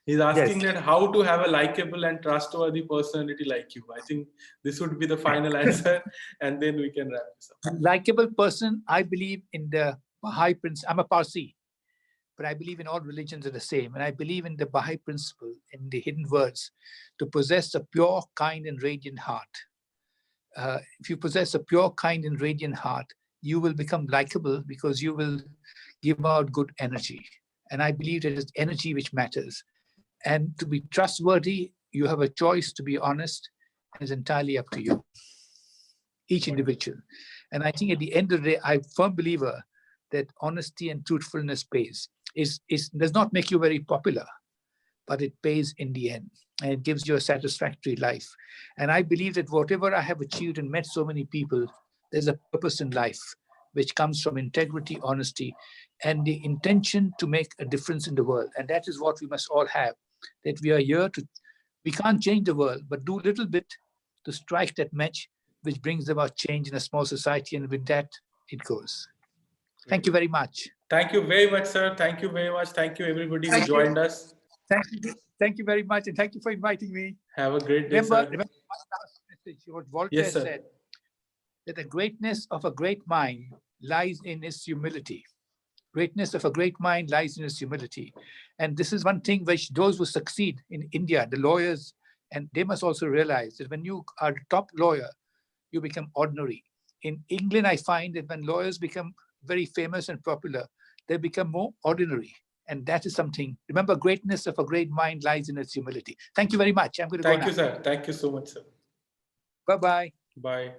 He's asking that how to have a likable and trustworthy personality like you. I think this would be the final answer, and then we can wrap this up. Likable person, I believe in the Baha'i principle. I'm a Parsi, but I believe in all religions are the same. And I believe in the Baha'i principle, in the hidden words, to possess a pure, kind, and radiant heart. If you possess a pure, kind, and radiant heart, you will become likable because you will give out good energy. And I believe that it's energy which matters. And to be trustworthy, you have a choice to be honest, and it's entirely up to you, each individual. And I think at the end of the day, I'm a firm believer that honesty and truthfulness pays. It does not make you very popular, but it pays in the end. And it gives you a satisfactory life. And I believe that whatever I have achieved and met so many people, there's a purpose in life, which comes from integrity, honesty, and the intention to make a difference in the world. And that is what we must all have, that we are here we can't change the world, but do a little bit to strike that match, which brings about change in a small society. And with that, it goes. Thank you very much. Thank you very much, sir. Thank you very much. Thank you, everybody who joined us. Thank you very much, and thank you for inviting me. Have a great day, sir. Remember one last message, what Voltaire said, that the greatness of a great mind lies in its humility. Greatness of a great mind lies in its humility. And this is one thing which those who succeed in India, the lawyers, and they must also realize that when you are a top lawyer, you become ordinary. In England, I find that when lawyers become very famous and popular, they become more ordinary. And that is something. Remember, greatness of a great mind lies in its humility. Thank you very much. I'm going to go now. Thank you, sir. Thank you so much, sir. Bye-bye. Bye.